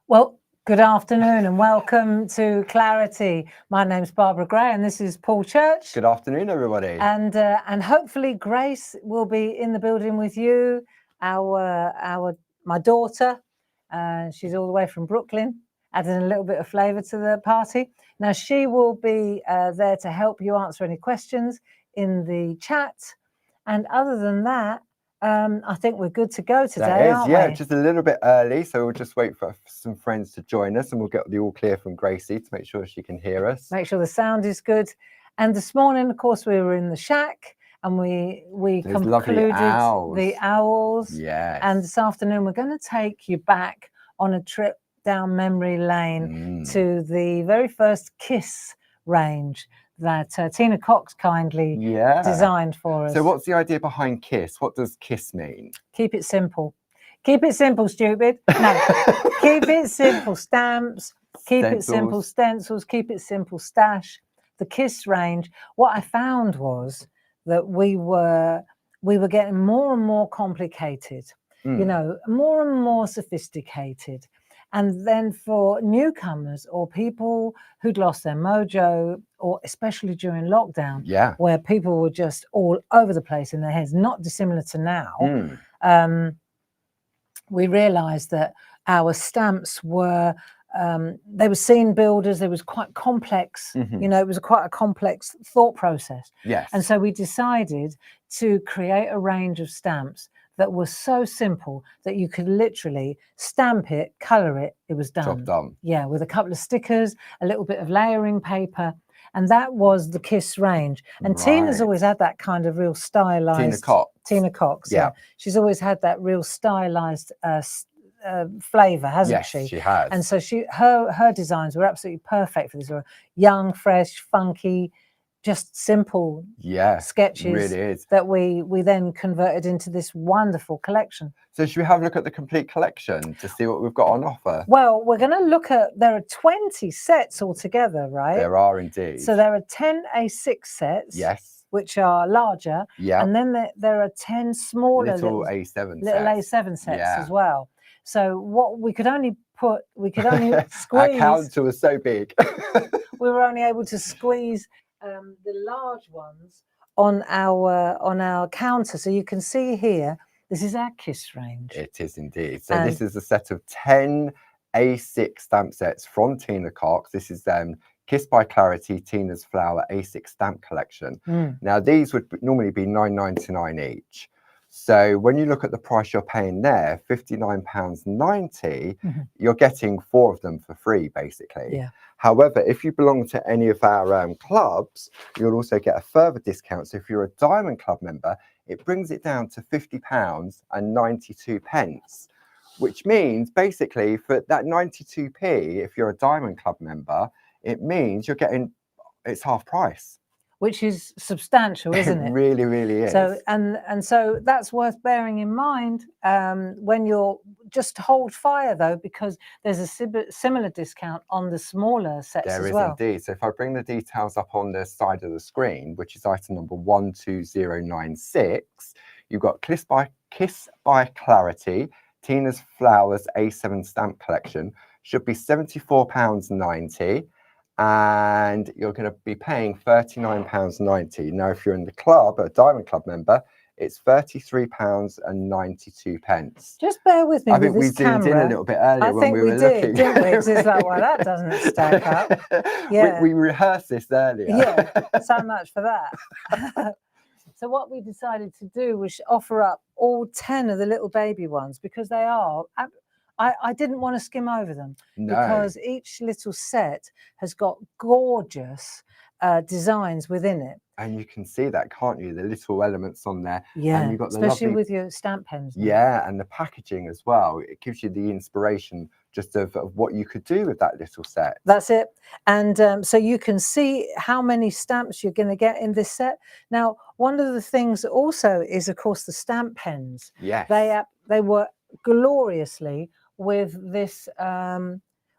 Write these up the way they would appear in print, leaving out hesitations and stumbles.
Well, good afternoon and welcome to Clarity. My name's Barbara Gray and this is Paul Church. Good afternoon, everybody. And hopefully Grace will be in the building with you. My daughter, she's all the way from Brooklyn, adding a little bit of flavour to the party. Now she will be there to help you answer any questions in the chat. And other than that, I think we're good to go today, aren't we? Just a little bit early, so we'll just wait for some friends to join us and we'll get the all clear from Gracie to make sure she can hear us. Make sure the sound is good. And this morning, of course, we were in the shack and we concluded the owls. Yes. And this afternoon, we're going to take you back on a trip down memory lane to the very first Kiss range that Tina Cox kindly designed for us. So what's the idea behind Kiss? What does Kiss mean? Keep it simple. Keep it simple, stupid. No, keep it simple. Stamps. Keep it simple. Stencils. Keep it simple. Stash. The Kiss range. What I found was that we were getting more and more complicated. You know, more and more sophisticated. And then for newcomers or people who'd lost their mojo, or especially during lockdown, where people were just all over the place in their heads, not dissimilar to now, we realised that our stamps were, they were scene builders. There was quite complex, you know, it was quite a complex thought process. Yes. And so we decided to create a range of stamps that was so simple that you could literally stamp it, colour it, it was done. Job done. Yeah, with a couple of stickers, a little bit of layering paper, and that was the Kiss range. And Tina's always had that kind of real stylised... Tina Cox. Tina Cox, yeah. She's always had that real stylised flavour, hasn't she? Yes, she has. And so her designs were absolutely perfect for this. They were young, fresh, funky, just simple sketches that we then converted into this wonderful collection. So should we have a look at the complete collection to see what we've got on offer? Well, we're going to look at, there are 20 sets altogether, right? There are indeed. So there are 10 A6 sets. Yes. Which are larger. Yeah. And then there are 10 smaller little A7 sets as well. So what we could only squeeze. Our counter was so big. We were only able to squeeze the large ones on our counter. So you can see here, this is our Kiss range. It is indeed. So this is a set of 10 A6 stamp sets from Tina Cox. This is Kiss by Clarity, Tina's Flower A6 stamp collection. Now these would normally be £9.99 each. So when you look at the price you're paying there, £59.90, you're getting 4 of them for free, basically. Yeah. However, if you belong to any of our clubs, you'll also get a further discount. So if you're a Diamond Club member, it brings it down to £50.92, which means basically for that 92p, if you're a Diamond Club member, it means you're getting, it's half price. Which is substantial, isn't it? It really, really is. So and so that's worth bearing in mind when you're just hold fire though, because there's a similar discount on the smaller sets as well. There is indeed. So if I bring the details up on the side of the screen, which is item number 12096, you've got Kiss by Clarity, Tina's Flowers A7 stamp collection, should be £74.90. And you're going to be paying £39.90. Now, if you're in the club, a Diamond Club member, it's £33.92. Just bear with me. I think we zoomed in a little bit earlier when we were looking. Didn't we? It's like, well, that doesn't stack up. Yeah. We rehearsed this earlier. Yeah, so much for that. So what we decided to do was offer up all 10 of the little baby ones because they are... I didn't want to skim over them because each little set has got gorgeous designs within it. And you can see that, can't you? The little elements on there. Yeah, and you've got the especially with your stamp pens. Yeah, and the packaging as well. It gives you the inspiration just of what you could do with that little set. That's it. And so you can see how many stamps you're going to get in this set. Now, one of the things also is, of course, the stamp pens. Yes. They work gloriously with this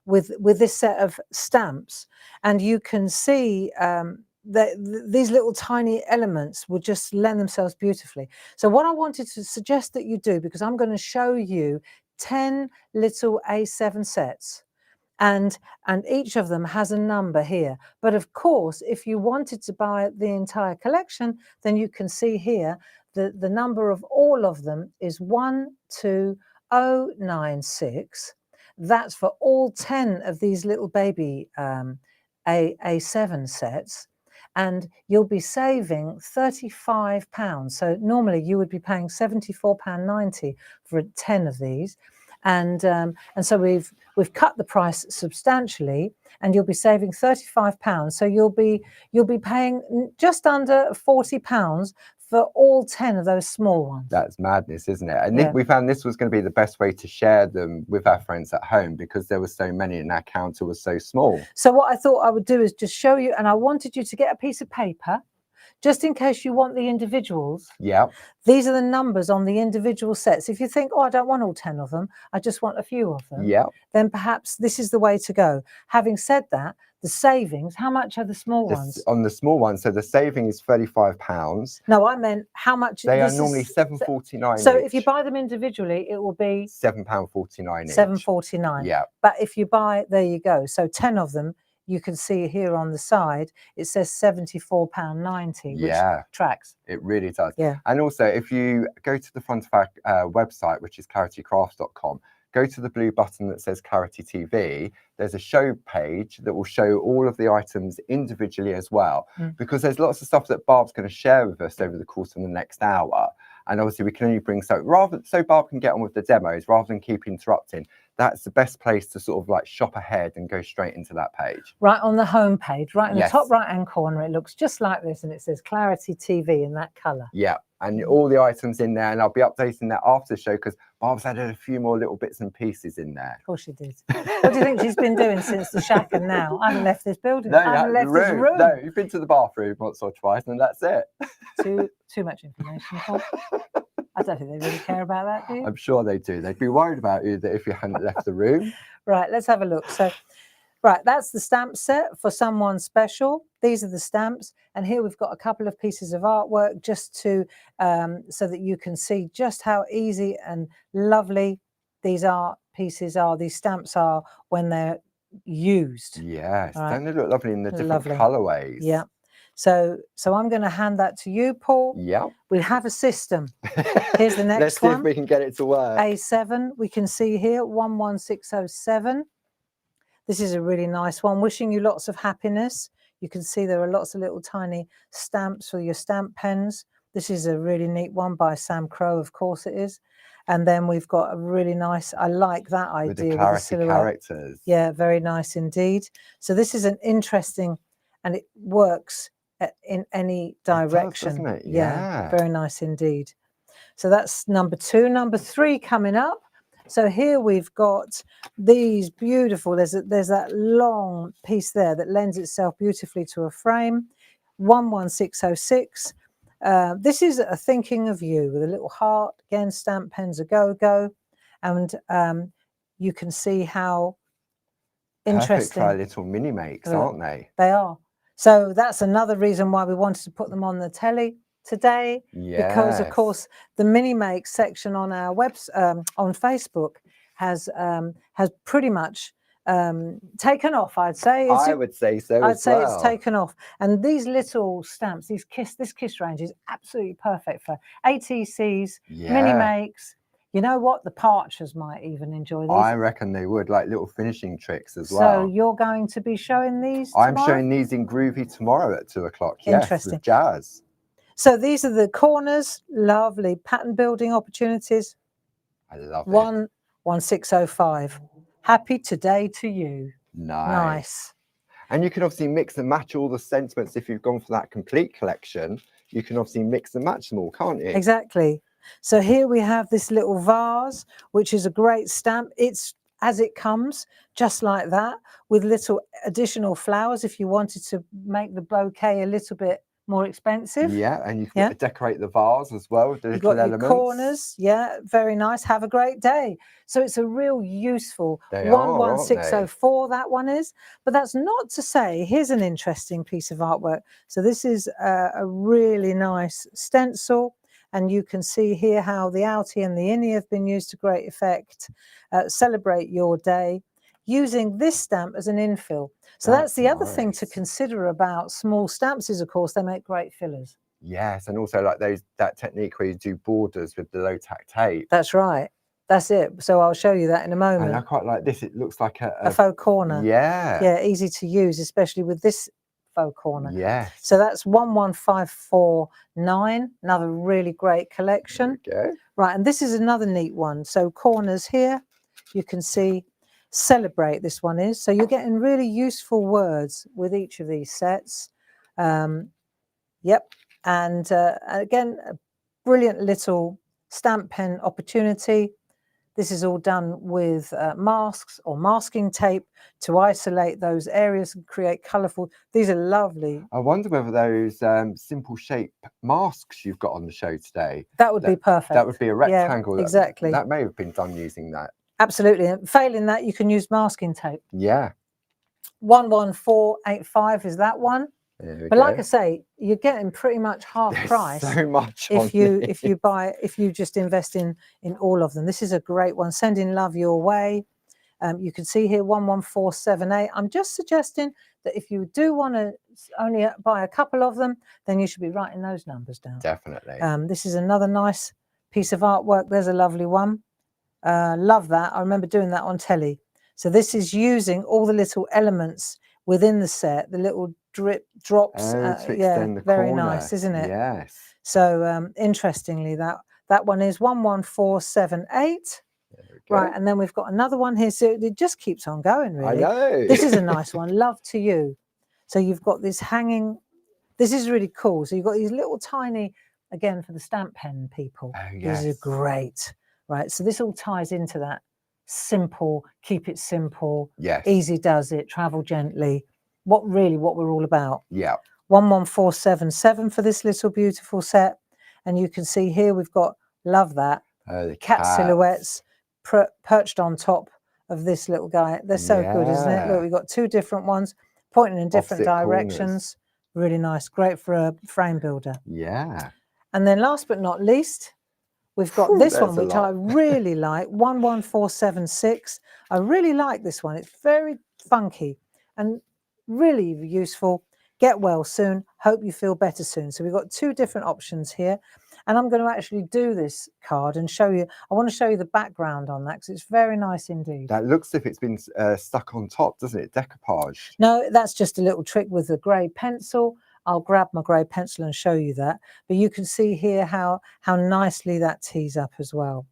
with this set of stamps, and you can see that these little tiny elements will just lend themselves beautifully. So what I wanted to suggest that you do, because I'm going to show you 10 little A7 sets. And each of them has a number here. But of course, if you wanted to buy the entire collection, then you can see here the number of all of them is 12096. That's for all 10 of these little baby A7 sets. And you'll be saving £35. So normally you would be paying £74.90 for 10 of these. And so we've cut the price substantially, and you'll be saving £35. So you'll be paying just under £40 for all 10 of those small ones. That's madness, isn't it? And we found this was going to be the best way to share them with our friends at home, because there were so many and our counter was so small. So what I thought I would do is just show you, and I wanted you to get a piece of paper, just in case you want the individuals. Yeah. These are the numbers on the individual sets. If you think, oh, I don't want all 10 of them, I just want a few of them. Yeah. Then perhaps this is the way to go. Having said that, the savings, how much are the small ones? On the small ones, so the saving is £35. No, I meant how much. They are normally £7.49. So if you buy them individually, it will be £7.49 each. £7.49. Yeah. But if you buy, there you go. So 10 of them, you can see here on the side, it says £74.90, which tracks. It really does. Yeah. And also, if you go to the front of our website, which is claritycrafts.com, go to the blue button that says Clarity TV. There's a show page that will show all of the items individually as well, because there's lots of stuff that Barb's going to share with us over the course of the next hour. And obviously we can only bring so Barb can get on with the demos rather than keep interrupting. That's the best place to sort of like shop ahead and go straight into that page. Right on the home page, right in the top right hand corner, it looks just like this, and it says Clarity TV in that colour. Yeah, and all the items in there, and I'll be updating that after the show, because Barb's added a few more little bits and pieces in there. Of course she did. What do you think she's been doing since the shack and now? I haven't left this building. No, I haven't left this room. No, you've been to the bathroom once or twice, and that's it. Too much information, Paul. I don't think they really care about that, do you? I'm sure they do. They'd be worried about you that if you hadn't left the room. Right, let's have a look. So, right, that's the stamp set for someone special. These are the stamps. And here we've got a couple of pieces of artwork just to, so that you can see just how easy and lovely these art pieces are, these stamps are when they're used. Yes, right. Don't they look lovely in the different colourways? Yeah. So I'm going to hand that to you, Paul. Yeah. We have a system. Here's the next Let's see one. if we can get it to work. A7, we can see here, 11607. This is a really nice one. Wishing you lots of happiness. You can see there are lots of little tiny stamps for your stamp pens. This is a really neat one by Sam Crow, of course it is. And then we've got a really nice, I like that idea. With the Clarity characters. Yeah, very nice indeed. So this is an interesting, and it works in any direction. It does, doesn't it? Yeah, very nice indeed. So that's number 2. Number 3 coming up. So here we've got these beautiful, there's that long piece there that lends itself beautifully to a frame, 11606. This is a thinking of you with a little heart, again, stamp pens a go-go, and you can see how interesting. Perfect for our little mini makes, aren't they? They are. So that's another reason why we wanted to put them on the telly today, because of course the mini make section on our on Facebook has pretty much taken off. I'd say. I would say so. I'd say it's taken off, and these little stamps, this kiss range is absolutely perfect for ATCs, mini makes. You know what? The Parchers might even enjoy these. I reckon they would, like little finishing tricks as well. So you're going to be showing these tomorrow? I'm showing these in Groovy tomorrow at 2 o'clock. Interesting. Yes, with Jazz. So these are the corners, lovely pattern building opportunities. I love it. 11605. Happy today to you. Nice. And you can obviously mix and match all the sentiments. If you've gone for that complete collection, you can obviously mix and match them all, can't you? Exactly. So here we have this little vase, which is a great stamp. It's as it comes, just like that, with little additional flowers if you wanted to make the bouquet a little bit more expensive. Yeah, and you can decorate the vase as well with the little elements. Your corners, yeah, very nice. Have a great day. So it's a real useful 11604, that one is. But that's not to say, here's an interesting piece of artwork. So this is a really nice stencil. And you can see here how the outie and the innie have been used to great effect. Celebrate your day using this stamp as an infill. So that's the other thing to consider about small stamps is, of course, they make great fillers. Yes, and also like that technique where you do borders with the low tack tape. That's right. That's it. So I'll show you that in a moment. And I quite like this. It looks like a faux corner. Yeah. Yeah, easy to use, especially with this faux corner. Yes. So that's 11549. Another really great collection. Okay. Right, and this is another neat one. So corners here, you can see celebrate this one is. So you're getting really useful words with each of these sets. Yep. And again, a brilliant little stamp pen opportunity. This is all done with masks or masking tape to isolate those areas and create colourful. These are lovely. I wonder whether those simple shape masks you've got on the show today. That would be perfect. That would be a rectangle. Yeah, exactly. That may have been done using that. Absolutely. And failing that, you can use masking tape. Yeah. 11485 is that one. But like I say, you're getting pretty much half price. So much if you just invest in all of them. This is a great one. Sending love your way. You can see here 11478. I'm just suggesting that if you do want to only buy a couple of them, then you should be writing those numbers down. Definitely. This is another nice piece of artwork. There's a lovely one. Love that. I remember doing that on telly. So this is using all the little elements within the set, the little drops. Yeah, very nice, isn't it? Yes. So interestingly, that one is 11478. Right, and then we've got another one here. So it just keeps on going, really. I know. This is a nice one. Love to you. So you've got this hanging. This is really cool. So you've got these little tiny, again, for the stamp pen people. Oh, yes. These are great. Right, so this all ties into that. Simple, keep it simple. Yes. Easy does it, travel gently. What we're all about. Yeah. 11477 for this little beautiful set. And you can see here we've got, love that, the cat silhouettes perched on top of this little guy. They're so good, isn't it? Look, we've got two different ones pointing in different directions. Corners. Really nice. Great for a frame builder. Yeah. And then last but not least, we've got this one, which I really like, 11476. I really like this one. It's very funky and really useful. Get well soon. Hope you feel better soon. So we've got two different options here. And I'm going to actually do this card and show you. I want to show you the background on that because it's very nice indeed. That looks as if it's been stuck on top, doesn't it? Decoupaged. No, that's just a little trick with the grey pencil. I'll grab my grey pencil and show you that. But you can see here how nicely that tees up as well.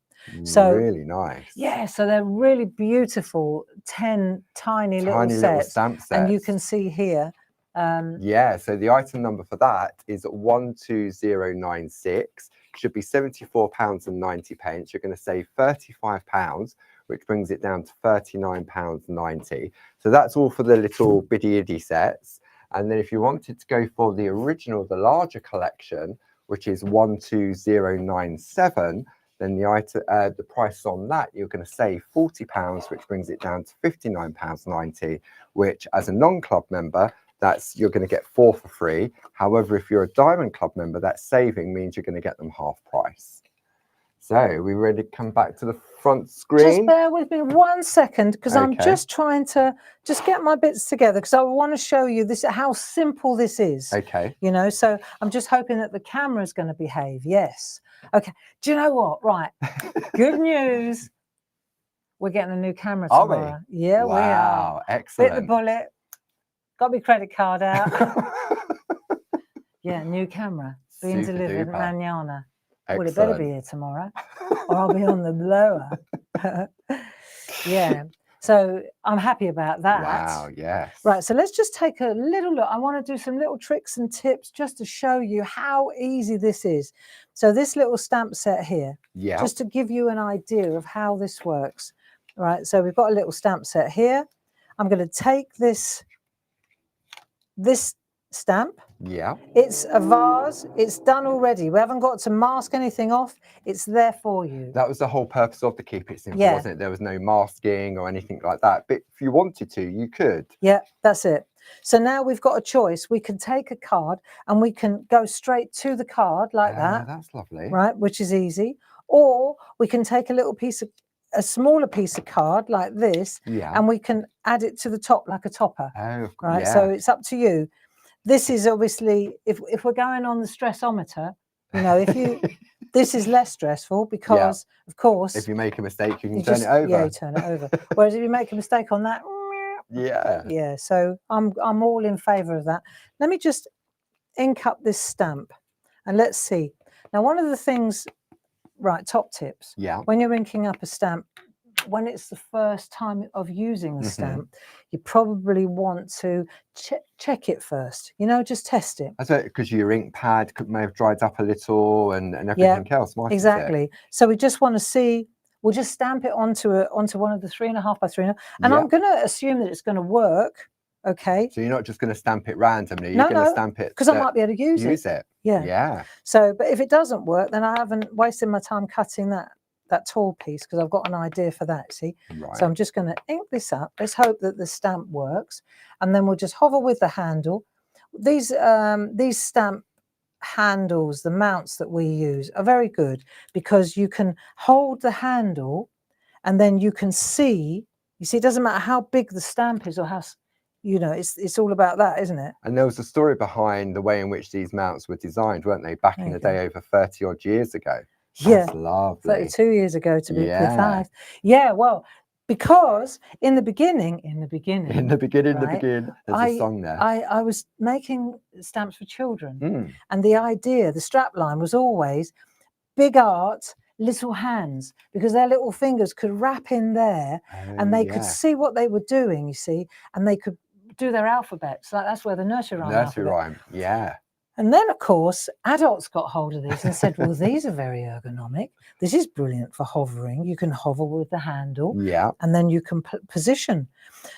So really nice. Yeah, so they're really beautiful 10 tiny little stamp sets. And you can see here. Yeah, so the item number for that is 12096. Should be £74.90. You're going to save £35, which brings it down to £39.90. So that's all for the little bitty itty sets. And then if you wanted to go for the original, the larger collection, which is 12097, then the price on that, you're going to save £40, which brings it down to £59.90, which as a non-club member, you're going to get 4 for free. However, if you're a Diamond Club member, that saving means you're going to get them half price. So are we ready to come back to the front screen? Just bear with me 1 second, because I'm just trying to get my bits together, because I want to show you how simple this is. Okay. You know, so I'm just hoping that the camera is going to behave. Yes. Okay. Do you know what? Right. Good news. We're getting a new camera tomorrow. Are we? Yeah, we are. Wow, excellent. Bit the bullet. Got my credit card out. Yeah, new camera being delivered mañana. Well, it better be here tomorrow, or I'll be on the blower. Yeah, so I'm happy about that. Wow, yes. Right, so let's just take a little look. I want to do some little tricks and tips just to show you how easy this is. So this little stamp set here, just to give you an idea of how this works. Right, so we've got a little stamp set here. I'm going to take this stamp. Yeah. It's a vase. It's done already. We haven't got to mask anything off. It's there for you. That was the whole purpose of the Keep It Simple, wasn't it? There was no masking or anything like that. But if you wanted to, you could. Yeah, that's it. So now we've got a choice. We can take a card and we can go straight to the card like that. That's lovely. Right, which is easy. Or we can take a smaller piece of card like this, and we can add it to the top like a topper. Oh, right. So it's up to you. This is obviously, if we're going on the stressometer, you know, if you, this is less stressful because, of course, if you make a mistake, you can turn it over. Yeah, you turn it over. Whereas if you make a mistake on that, yeah. So I'm all in favour of that. Let me just ink up this stamp, and let's see. Now, one of the things, right, top tips. Yeah. When you're inking up a stamp, when it's the first time of using the stamp, you probably want to check it first. You know, just test it. That's because your ink pad may have dried up a little, and everything else. Exactly. So we just want to see. We'll just stamp it onto one of the 3.5 by 3.5, and I'm going to assume that it's going to work. Okay. So you're not just going to stamp it randomly. No, you're going to stamp it because I might be able to use it. Yeah. Yeah. So, but if it doesn't work, then I haven't wasted my time cutting that tall piece, because I've got an idea for that. See. Right. So I'm just going to ink this up. Let's hope that the stamp works, and then we'll just hover with the handle. These stamp handles, the mounts that we use, are very good because you can hold the handle, and then you can see. You see, it doesn't matter how big the stamp is or how, you know, it's all about that, isn't it? And there was a story behind the way in which these mounts were designed, weren't they? Back in the day, over 30 odd years ago. That's lovely. 32 years ago to be precise. Yeah, well, because in the beginning, there's a song there. I was making stamps for children, and the strap line was always big art, little hands, because their little fingers could wrap in there, and they could see what they were doing, you see, and they could do their alphabets. Like that's where the nursery rhyme. Yeah. And then, of course, adults got hold of these and said, well, these are very ergonomic. This is brilliant for hovering. You can hover with the handle. Yeah. And then you can position.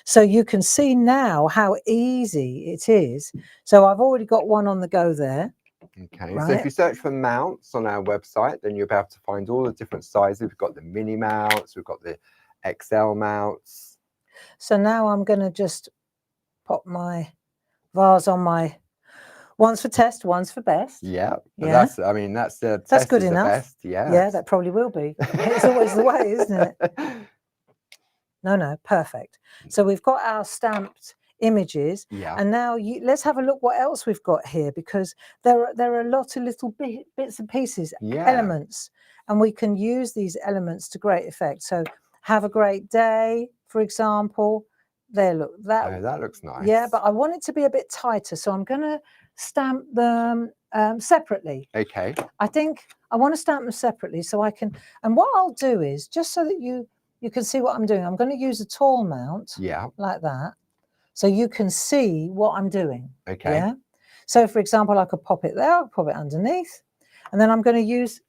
So you can see now how easy it is. So I've already got one on the go there. Okay. Right. So if you search for mounts on our website, then you'll be able to find all the different sizes. We've got the mini mounts. We've got the XL mounts. So now I'm going to just pop my vase on my... One's for test, one's for best. Yeah. That's the that's good enough. Best. Yeah. Yeah, that probably will be. It's always the way, isn't it? No, perfect. So we've got our stamped images. Yeah. And now let's have a look what else we've got here, because there are a lot of little bits and pieces, elements, and we can use these elements to great effect. So have a great day, for example. There, look. That looks nice. Yeah, but I want it to be a bit tighter, so I'm going to stamp them separately. Okay. I think I want to stamp them separately so I can, and what I'll do is, just so that you can see what I'm doing, I'm going to use a tall mount, like that, so you can see what I'm doing. Okay. Yeah. So for example, I could pop it there, I'll pop it underneath, and then I'm going to use,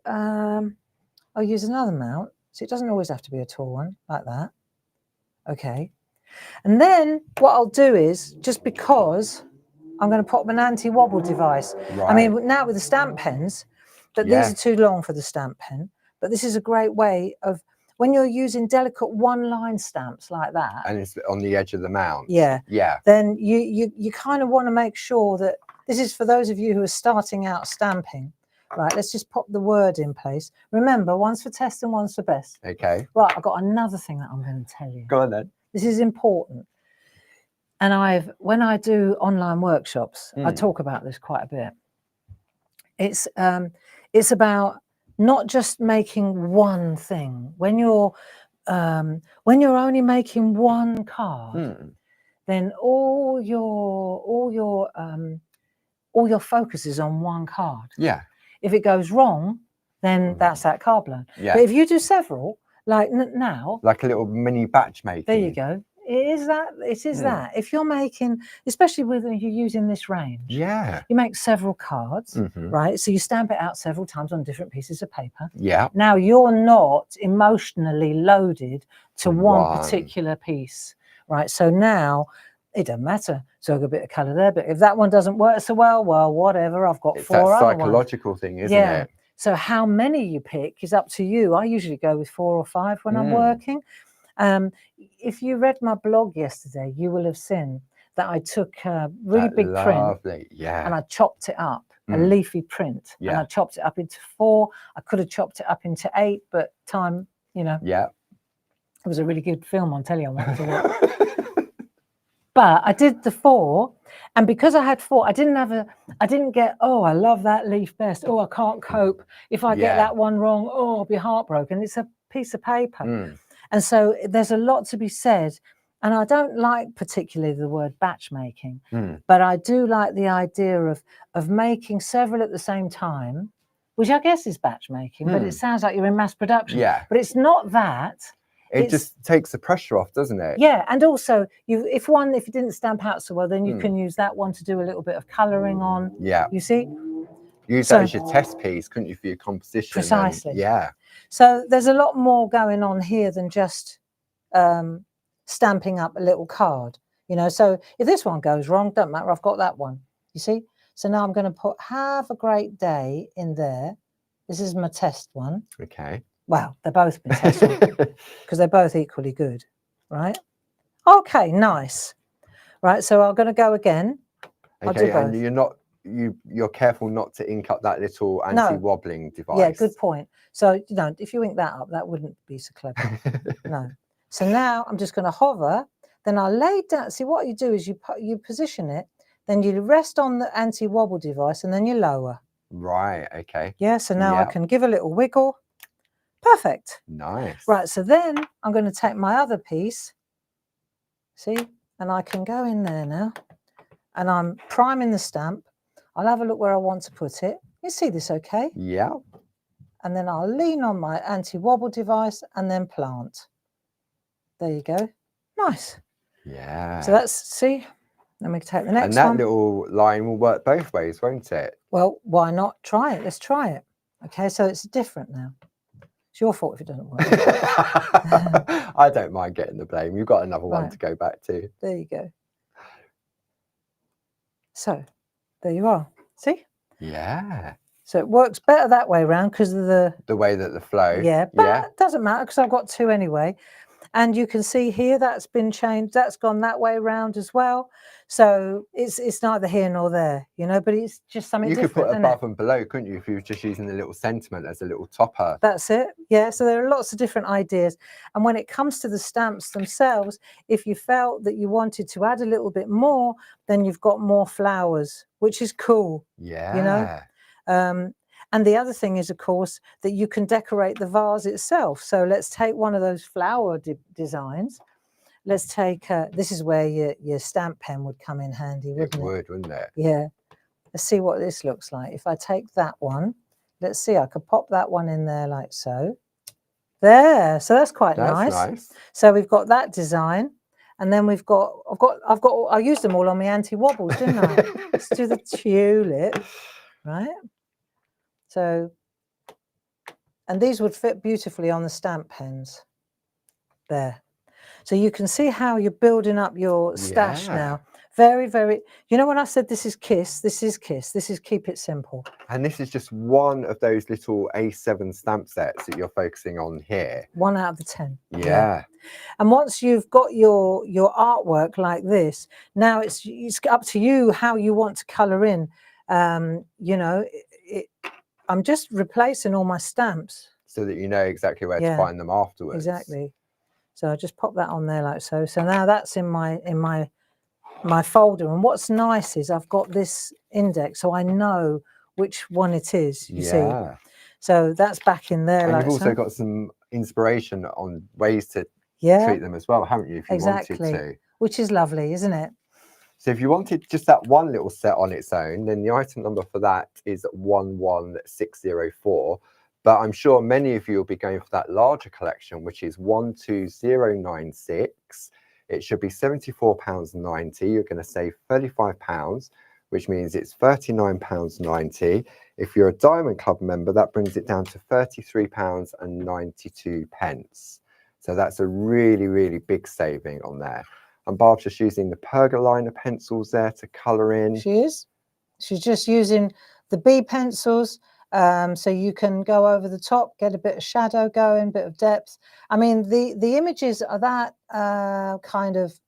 I'll use another mount. So it doesn't always have to be a tall one, like that. Okay. And then what I'll do is, just because I'm going to pop an anti-wobble device. Right. I mean, now with the stamp pens, but these are too long for the stamp pen. But this is a great way of, when you're using delicate one-line stamps like that. And it's on the edge of the mount. Yeah. Yeah. Then you kind of want to make sure that, this is for those of you who are starting out stamping. Right, let's just pop the word in place. Remember, one's for test and one's for best. Okay. Right, I've got another thing that I'm going to tell you. Go on then. This is important. And when I do online workshops, I talk about this quite a bit. It's about not just making one thing. When you're only making one card, then all your focus is on one card. Yeah. If it goes wrong, then that's that card blown. Yeah. But if you do several, like now, like a little mini batch making. There you go. It is that. If you're making, especially when you're using this range, you make several cards, right? So you stamp it out several times on different pieces of paper. Yeah. Now you're not emotionally loaded to one particular piece, right? So now it doesn't matter. So I've got a bit of colour there, but if that one doesn't work so well, whatever. I've got four other ones. It's that psychological thing, isn't it? So how many you pick is up to you. I usually go with 4 or 5 when I'm working. If you read my blog yesterday, you will have seen that I took a really big print Lovely, yeah. and I chopped it up, a leafy print, and I chopped it up into 4. I could have chopped it up into 8, but time, you know. Yeah. It was a really good film, I'll tell you. I wanted to watch. But I did the 4, and because I had 4, I didn't get, oh, I love that leaf best. Oh, I can't cope. If I get that one wrong, oh, I'll be heartbroken. It's a piece of paper. And so there's a lot to be said. And I don't like particularly the word batch making, but I do like the idea of making several at the same time, which I guess is batch making, but it sounds like you're in mass production. Yeah. But it's not that. It just takes the pressure off, doesn't it? Yeah, and also if it didn't stamp out so well, then you can use that one to do a little bit of colouring on. Yeah. You see? Use that as your test piece, couldn't you, for your composition? Precisely. And, yeah. So there's a lot more going on here than just stamping up a little card, you know. So if this one goes wrong, don't matter, I've got that one, you see. So now I'm going to put "Have a Great Day" in there. This is my test one. Okay. Well, they're both my test one because they're both equally good, right? Okay, nice. Right, so I'm going to go again. Okay, and you're careful not to ink up that little anti-wobbling device. Yeah, good point. So, you know, if you ink that up, that wouldn't be so clever. No. So now I'm just going to hover, then I'll lay down. See, what you do is you position it, then you rest on the anti-wobble device, and then you lower. Right, okay. Yeah, so now I can give a little wiggle. Perfect. Nice. Right, so then I'm going to take my other piece, see, and I can go in there now, and I'm priming the stamp. I'll have a look where I want to put it. You see this okay? Yeah. And then I'll lean on my anti-wobble device and then plant. There you go. Nice. Yeah. So that's, see, let me take the next one. one. And that little line will work both ways, won't it? Well, why not try it? Let's try it. Okay, so it's different now. It's your fault if it doesn't work. I don't mind getting the blame. You've got another one to go back to. There you go. So, there you are. See? Yeah. So it works better that way around because of the way that the flow. Yeah, but it doesn't matter because I've got 2 anyway. And you can see here that's been changed. That's gone that way around as well. So it's neither here nor there, you know, but it's just something different. You could put above and below, couldn't you, if you were just using the little sentiment as a little topper? That's it. Yeah. So there are lots of different ideas. And when it comes to the stamps themselves, if you felt that you wanted to add a little bit more, then you've got more flowers, which is cool. Yeah. You know? And the other thing is, of course, that you can decorate the vase itself. So let's take one of those flower designs. Let's take, this is where your stamp pen would come in handy, wouldn't it? It would, wouldn't it? Yeah. Let's see what this looks like. If I take that one, let's see, I could pop that one in there like so. There, so that's quite nice. That's nice. So we've got that design. And then we've got, I used them all on my anti-wobbles, didn't I? Let's do the tulip, right? So, and these would fit beautifully on the stamp pens there. So you can see how you're building up your stash now. Very, very, you know, when I said this is Kiss, this is Kiss, this is Keep It Simple. And this is just one of those little A7 stamp sets that you're focusing on here. 1 out of the 10. Yeah. And once you've got your artwork like this, now it's up to you how you want to colour in. You know, I'm just replacing all my stamps. So that you know exactly where to find them afterwards. Exactly. So I just pop that on there like so. So now that's in my folder. And what's nice is I've got this index, so I know which one it is, you see. So that's back in there. And like you've also got some inspiration on ways to treat them as well, haven't you, if you wanted to. Which is lovely, isn't it? So if you wanted just that one little set on its own, then the item number for that is 11604. But I'm sure many of you will be going for that larger collection, which is 12096. It should be £74.90. You're going to save £35, which means it's £39.90. If you're a Diamond Club member, that brings it down to £33.92. So that's a really, really big saving on there. And Barb's just using the Pergolina pencils there to colour in. She is. She's just using the B pencils. So you can go over the top, get a bit of shadow going, bit of depth. I mean, the images are that kind of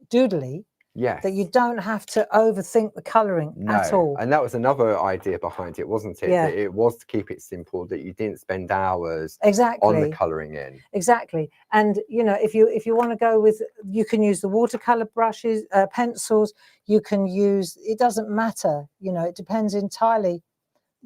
doodly. Yes. That you don't have to overthink the colouring at all. And that was another idea behind it, wasn't it? Yeah. That it was to keep it simple, that you didn't spend hours Exactly. on the colouring in. Exactly. And you know, if you want to go with, you can use the watercolor brushes, pencils. You can use, it doesn't matter, you know, it depends entirely.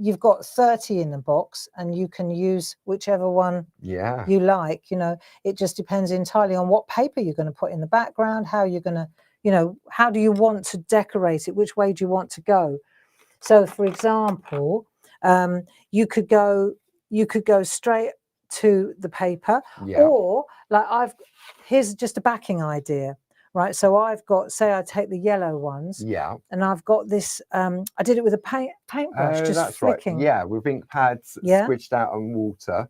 You've got 30 in the box and you can use whichever one you like. You know, it just depends entirely on what paper you're going to put in the background, how you're going to, you know, how do you want to decorate it, which way do you want to go. So for example, you could go straight to the paper, or like here's just a backing idea. Right, so I've got, say I take the yellow ones, and I've got this, I did it with a paintbrush, just that's flicking. Right. Yeah, with ink pads squidged out on water.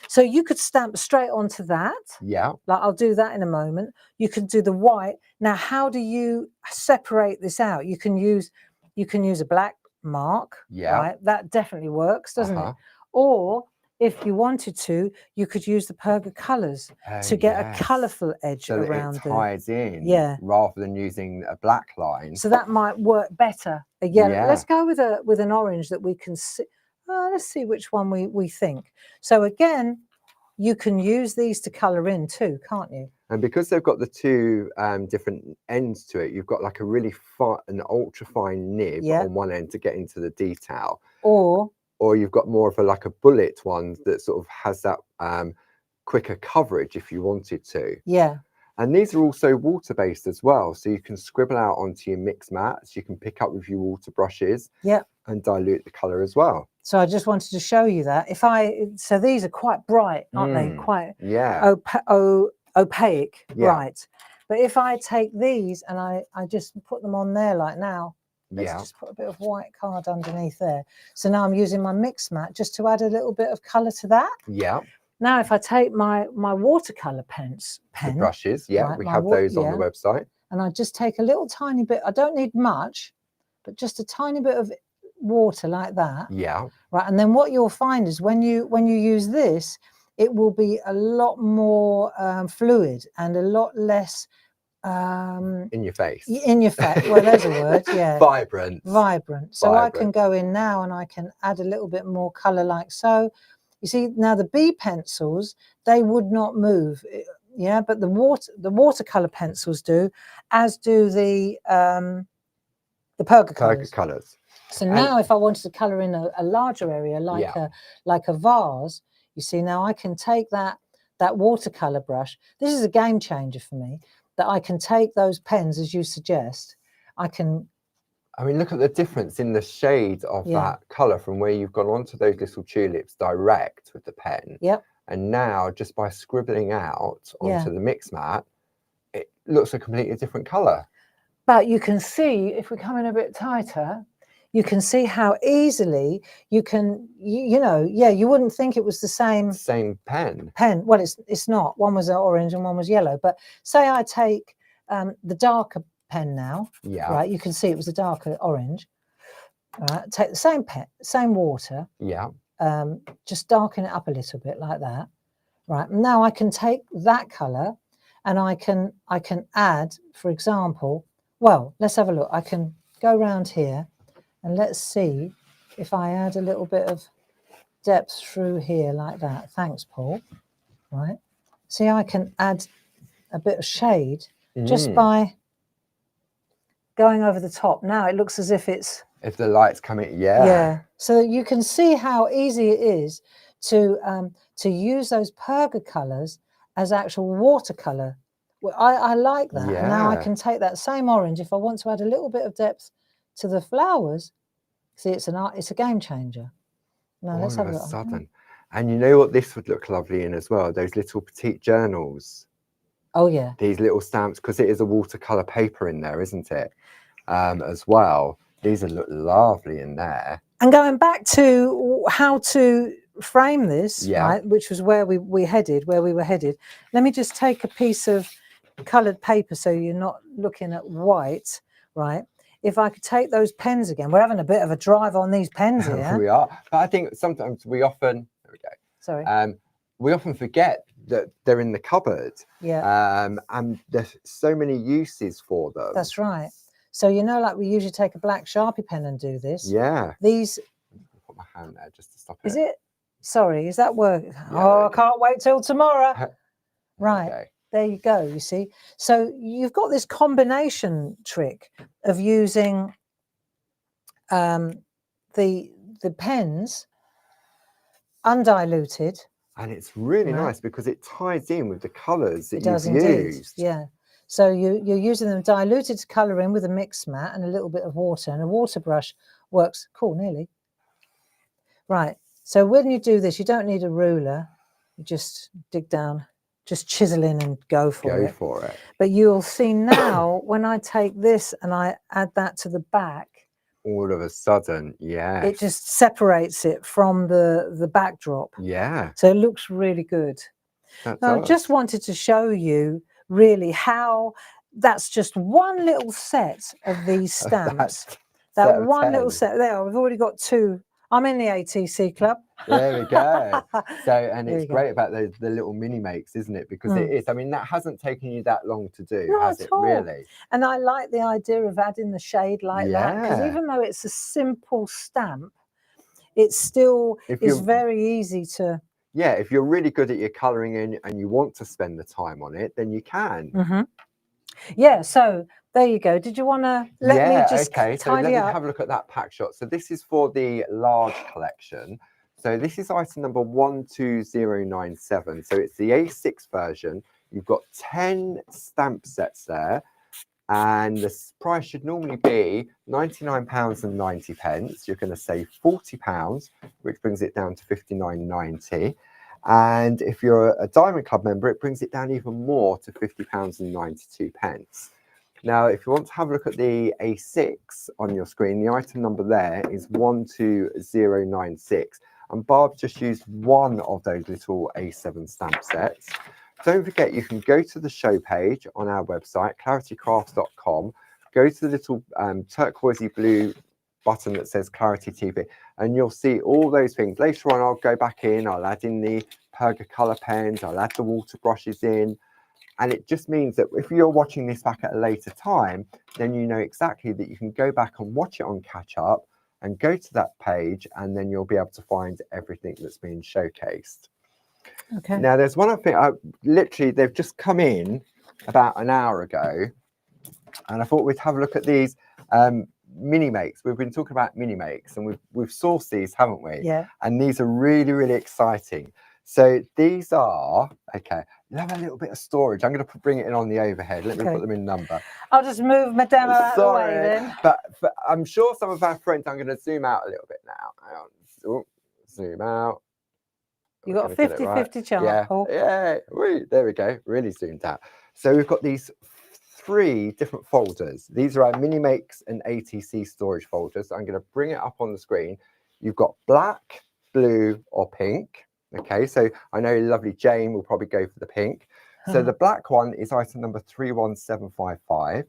So you could stamp straight onto that. Yeah. Like I'll do that in a moment. You can do the white. Now, how do you separate this out? You can use a black mark. Right, that definitely works, doesn't it? Or if you wanted to, you could use the Perga colours to get a colourful edge so around it ties in, rather than using a black line. So that might work better. A yellow. Let's go with an orange that we can see. Let's see which one we think. So again, you can use these to colour in too, can't you? And because they've got the two different ends to it, you've got like a really an ultra fine nib on one end to get into the detail. Or you've got more of like a bullet one that sort of has that quicker coverage if you wanted to. Yeah. And these are also water-based as well. So you can scribble out onto your mix mats. You can pick up with your water brushes. And dilute the colour as well. So I just wanted to show you that. So these are quite bright, aren't they? Quite opaque, right? But if I take these and I just put them on there like now, let's just put a bit of white card underneath there. So now I'm using my mix mat just to add a little bit of colour to that. Now if I take my watercolour pen, the brushes, we have those on the website, and I just take a little tiny bit. I don't need much, but just a tiny bit of water like that. Right, and then what you'll find is when you use this, it will be a lot more fluid and a lot less in your face. Well, there's a word. Vibrant. So I can go in now and I can add a little bit more color like so. You see, now the B pencils, they would not move, but the watercolor pencils do, as do the Perga colors. So now if I wanted to color in a larger area, like a vase, you see, now I can take that watercolor brush. This is a game changer for me, that I can take those pens as you suggest. I mean, look at the difference in the shade of that color from where you've gone onto those little tulips direct with the pen. And now just by scribbling out onto the mix mat, it looks a completely different color. But you can see, if we come in a bit tighter, you can see how easily you can, you wouldn't think it was the same pen. Well, it's not. One was orange and one was yellow. But say I take the darker pen now, right? You can see it was a darker orange. Right, take the same pen, same water. Just darken it up a little bit like that. Right, now I can take that color and I can add, for example, well, let's have a look. I can go around here and let's see if I add a little bit of depth through here like that. Thanks, Paul. Right, see, I can add a bit of shade just by going over the top. Now it looks as if it's... If the light's coming, So you can see how easy it is to use those Perga colours as actual watercolour. Well, I like that. And now I can take that same orange, if I want to add a little bit of depth to the flowers. See, it's a game changer. Now let's have a look. And you know what this would look lovely in as well? Those little petite journals. Oh yeah. These little stamps, because it is a watercolor paper in there, isn't it? As well. These would look lovely in there. And going back to how to frame this, right, which was where we were headed. Let me just take a piece of coloured paper so you're not looking at white, right? If I could take those pens again, we're having a bit of a drive on these pens here. We are, but I think sometimes we often, there we go. Sorry. We often forget that they're in the cupboard. Yeah. And there's so many uses for them. That's right. So, you know, like we usually take a black Sharpie pen and do this. Yeah. These. Put my hand there just to stop it. Is it? Sorry, is that work? Yeah, oh, I can't wait till tomorrow. Right. Okay. There you go, you see. So you've got this combination trick of using the pens undiluted. And it's really Right. nice because it ties in with the colours that It does you've indeed. used. Yeah. So you're using them diluted to colour in with a mix mat and a little bit of water, and a water brush works. Cool, nearly. Right. So when you do this, you don't need a ruler. You just dig down, just chisel in and go for it. But you'll see now when I take this and I add that to the back, all of a sudden, yeah, it just separates it from the backdrop. Yeah. So it looks really good. Now, I just wanted to show you really how that's just one little set of these stamps. That one little set there. We've already got 2. I'm in the ATC club. There we go. So, and it's great about the little mini makes, isn't it? Because it is. I mean, that hasn't taken you that long to do, has it? Really. And I like the idea of adding the shade like that, because even though it's a simple stamp, it still is very easy to. Yeah, if you're really good at your colouring in and you want to spend the time on it, then you can. Mm-hmm. Yeah, so there you go. Did you want to let me just okay. So let me up? have a look at that pack shot. So this is for the large collection. So this is item number 12097. So it's the A6 version. You've got 10 stamp sets there. And the price should normally be £99.90. You're going to save £40, which brings it down to £59.90. And if you're a Diamond Club member, it brings it down even more to £50.92. Now, if you want to have a look at the A6 on your screen, the item number there is 12096. And Barb just used one of those little A7 stamp sets. Don't forget, you can go to the show page on our website, claritycrafts.com, go to the little turquoisey blue button that says Clarity TV, and you'll see all those things. Later on, I'll go back in, I'll add in the Perga colour pens, I'll add the water brushes in, and it just means that if you're watching this back at a later time, then you know exactly that you can go back and watch it on catch up and go to that page, and then you'll be able to find everything that's been showcased. Okay. Now, there's one other thing. Literally, they've just come in about an hour ago, and I thought we'd have a look at these mini makes. We've been talking about mini makes, and we've sourced these, haven't we? Yeah. And these are really, really exciting. So these are You have a little bit of storage. I'm going to bring it in on the overhead. Let me put them in number. I'll just move my demo out of the way then. But I'm sure some of our friends. I'm going to zoom out a little bit now. Hang on. Zoom out. You got a 50-50 chance, Paul. Yeah, there we go. Really zoomed out. So we've got these 3 different folders. These are our mini makes and ATC storage folders. I'm going to bring it up on the screen. You've got black, blue, or pink. Okay, so I know lovely Jane will probably go for the pink. So the black one is item number 31755.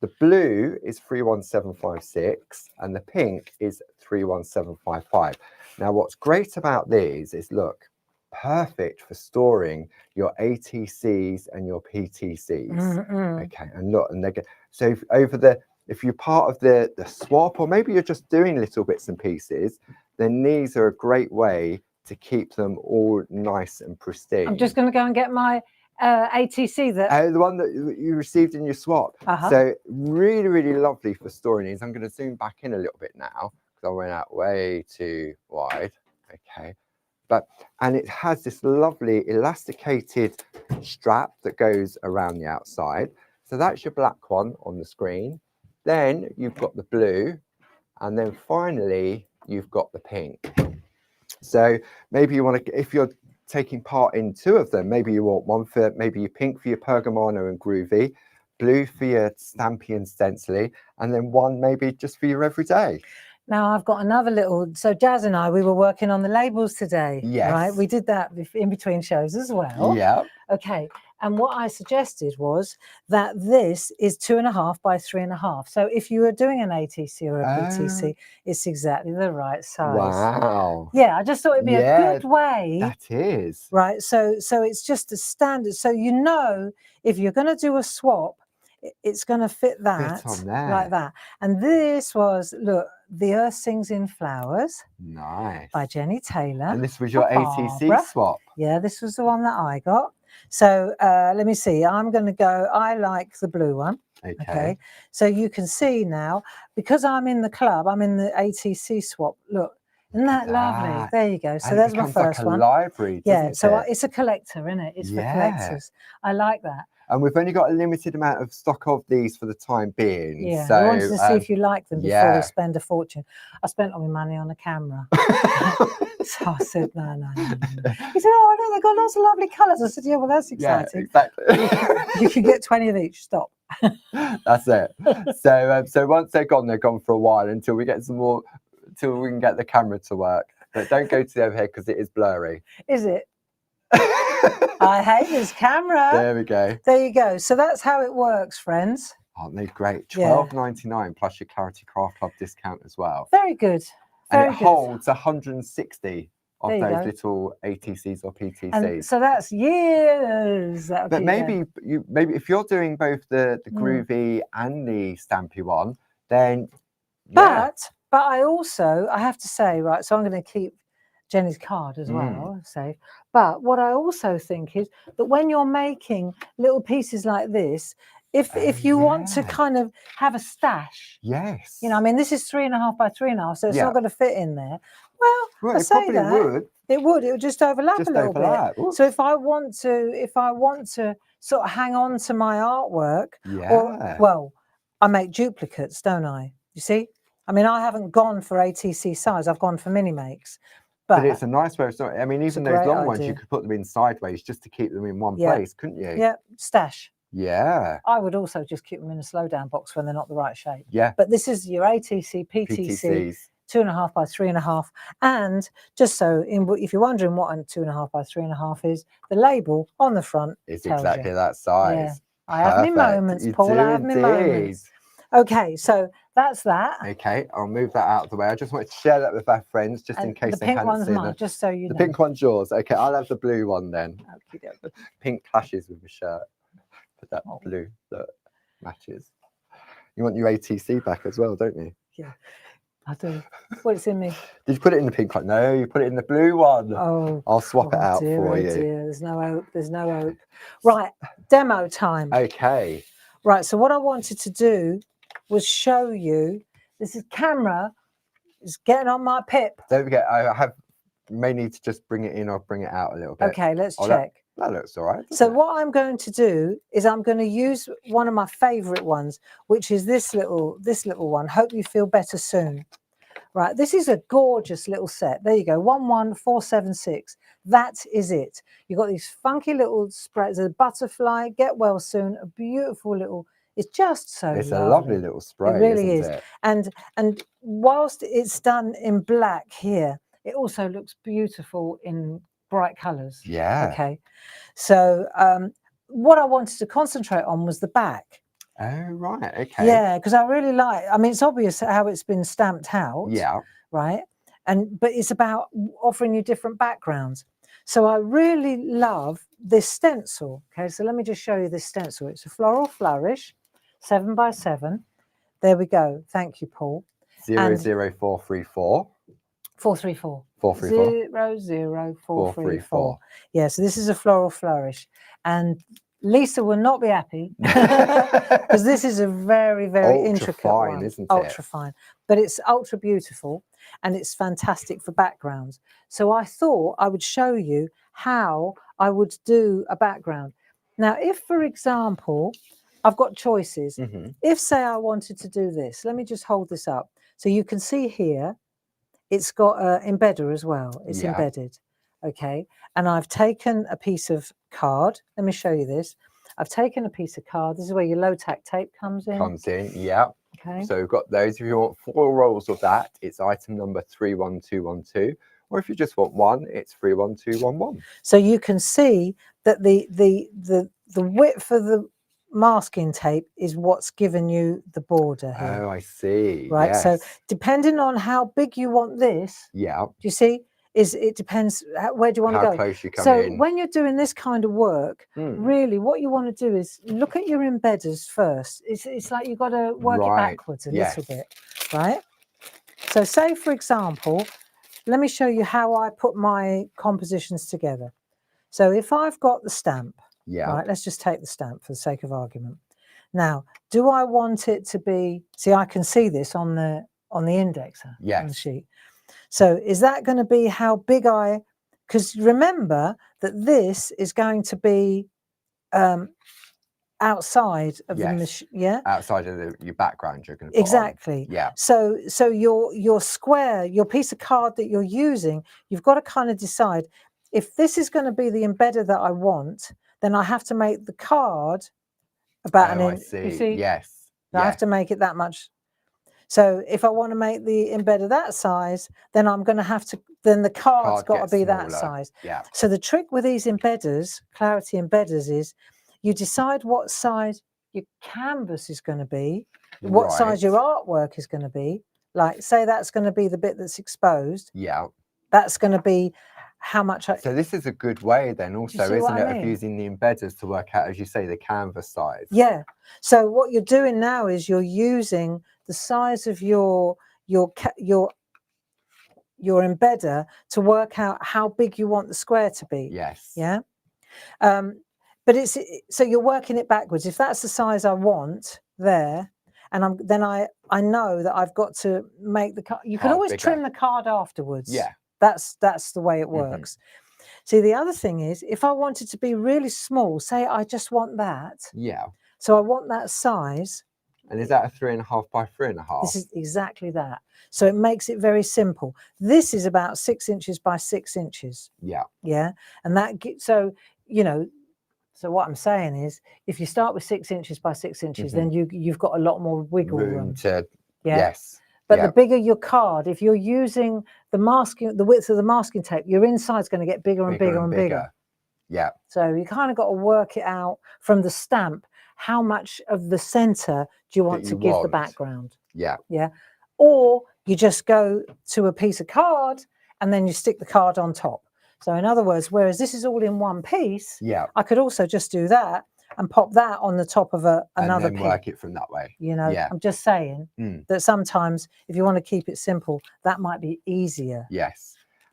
The blue is 31756, and the pink is 31755. Now, what's great about these is, look, perfect for storing your ATCs and your PTCs. Okay, and look, and they get so if you're part of the swap, or maybe you're just doing little bits and pieces, then these are a great way to keep them all nice and pristine. I'm just going to go and get my ATC the one that you received in your swap. So really, really lovely for storing these. I'm going to zoom back in a little bit now because I went out way too wide. Okay, and it has this lovely elasticated strap that goes around the outside. So that's your black one on the screen. Then you've got the blue, and then finally you've got the pink. So maybe you want to, if you're taking part in 2 of them, maybe you want one for maybe your pink for your Pergamano and Groovy, blue for your Stampy and Stencily, and then one maybe just for your everyday. Now I've got another little. So Jazz and I, we were working on the labels today. Yes. Right. We did that in between shows as well. Yeah. Okay. And what I suggested was that this is 2.5 by 3.5. So if you were doing an ATC or a PTC, it's exactly the right size. Wow. Yeah, I just thought it'd be a good way. That is. Right. So it's just a standard. So you know, if you're going to do a swap, it's going to fit that on there. like that. And this was, look, The Earth Sings in Flowers. Nice. By Jenny Taylor. And this was your ATC swap. Yeah, this was the one that I got. So let me see. I'm going to go. I like the blue one. Okay. So you can see now, because I'm in the club, I'm in the ATC swap. Look, isn't that lovely? There you go. So that's my first one. Library, yeah. So it's a collector, isn't it? It's for collectors. I like that. And we've only got a limited amount of stock of these for the time being. Yeah, so I wanted to see if you like them before we spend a fortune. I spent all my money on a camera. So I said, no. He said, oh, I know, they've got lots of lovely colours. I said, yeah, well, that's exciting. Yeah, exactly. You can get 20 of each. Stop. That's it. So once they're gone for a while until we get some more, until we can get the camera to work. But don't go to the overhead because it is blurry. Is it? I hate this camera. There we go. There you go. So that's how it works, friends. Aren't they great? $12.99 plus your Clarity Craft Club discount as well. Very good. And it holds 160 of those little ATCs or PTCs. And so that's years. But maybe if you're doing both the groovy and the stampy one, then But I also, I have to say, right, so I'm going to keep Jenny's card as well, safe. But what I also think is that when you're making little pieces like this, if you want to kind of have a stash, yes, you know, I mean, this is 3.5 by 3.5, so it's not going to fit in there. Well, I it say probably that would. It would just overlap a little bit. Oops. So if I want to sort of hang on to my artwork, well, I make duplicates, don't I? You see, I mean, I haven't gone for ATC size; I've gone for mini makes. But it's a nice way of storing. I mean, even those long ones, you could put them in sideways just to keep them in one place, couldn't you? Yeah, stash. Yeah. I would also just keep them in a slowdown box when they're not the right shape. Yeah. But this is your ATC, PTC, 2.5 by 3.5. And just so, if you're wondering what a 2.5 by 3.5 is, the label on the front is exactly that size. Yeah. I have my moments, Paul. I have my moments. Okay, so that's that. Okay, I'll move that out of the way. I just wanted to share that with our friends, just in case they hadn't seen it. Just so you know. The pink one's yours. Okay, I'll have the blue one then. Okay. Pink clashes with the shirt. Put that blue that matches. You want your ATC back as well, don't you? Yeah, I do. What's in me? Did you put it in the pink one? No, you put it in the blue one. Oh, I'll swap it out for you. Dear. There's no hope. There's no hope. Right, demo time. Okay. Right, so what I wanted to do was show you. This is camera is getting on my pip. Don't forget, may need to just bring it in or bring it out a little bit. Okay, let's check. That looks all right. So what I'm going to do is I'm going to use one of my favorite ones, which is this little one. Hope you feel better soon. Right, this is a gorgeous little set. There you go, 11476. That is it. You've got these funky little sprays, a butterfly, get well soon, a beautiful little, it's just so It's lovely. A lovely little spray. It really is. It? And whilst it's done in black here, it also looks beautiful in bright colours. Yeah. Okay. So what I wanted to concentrate on was the back. Oh, right. Okay. Yeah, because I really like, I mean, it's obvious how it's been stamped out. Yeah. Right. But it's about offering you different backgrounds. So I really love this stencil. Okay. So let me just show you this stencil. It's a floral flourish, 7 by 7. There we go. Thank you, Paul. 00434. 434. 434. 00434. Yeah, so this is a floral flourish. And Lisa will not be happy because this is a very, very intricate one. Isn't it? Ultra fine. But it's ultra beautiful and it's fantastic for backgrounds. So I thought I would show you how I would do a background. Now, if, for example, I've got choices. If, say, I wanted to do this, let me just hold this up. So you can see here, it's got an embedder as well. It's embedded. Okay. And I've taken a piece of card. Let me show you this. I've taken a piece of card. This is where your low tack tape comes in. Yeah. Okay. So we've got those. If you want 4 rolls of that, it's item number 31212. Or if you just want one, it's 31211. So you can see that the width of the masking tape is what's given you the border here. Oh, I see. Right. Yes. So depending on how big you want this, Yeah. do you see? It depends where do you want to go. How close you come So in. when you're doing this kind of work, really what you want to do is look at your embedders first. It's like you've got to work it backwards a little bit, right? So say, for example, let me show you how I put my compositions together. So if I've got the stamp, right, let's just take the stamp for the sake of argument. Now, do I want it to be, see, I can see this on the indexer, on the sheet. So is that going to be how big because remember that this is going to be outside of the machine, outside of your background you're going to exactly. So your square, your piece of card that you're using, you've got to kind of decide if this is going to be the embedder that I want, then I have to make the card about an inch. You see? I have to make it that much. So if I want to make the embedder that size, then I'm going to have to, then the card's got to be that size. So the trick with these embedders, Clarity embedders, is you decide what size your canvas is going to be, what size your artwork is going to be. Like, say that's going to be the bit that's exposed. That's going to be how much. So this is a good way then also, isn't it, of using the embedders to work out, as you say, the canvas size. Yeah. So what you're doing now is you're using the size of your embedder to work out how big you want the square to be. Yeah. But it's, so you're working it backwards. If that's the size I want there, and then I know that I've got to make the card. You can always trim the card afterwards. That's the way it works. See, the other thing is, if I want it to be really small, say I just want that. So I want that size. And is that a 3.5 by 3.5? This is exactly that. So it makes it very simple. This is about 6 inches by 6 inches. Yeah. And that, so, you know, so what I'm saying is, if you start with 6 inches by 6 inches, then you've got a lot more wiggle room. But the bigger your card, if you're using the masking, the width of the masking tape, your inside's going to get bigger and bigger and bigger. So you kind of got to work it out from the stamp. How much of the center do you want to give the background? Or you just go to a piece of card and then you stick the card on top. So in other words, whereas this is all in one piece, I could also just do that and pop that on the top of another and then piece. work it from that way. You know, I'm just saying that sometimes if you want to keep it simple, that might be easier.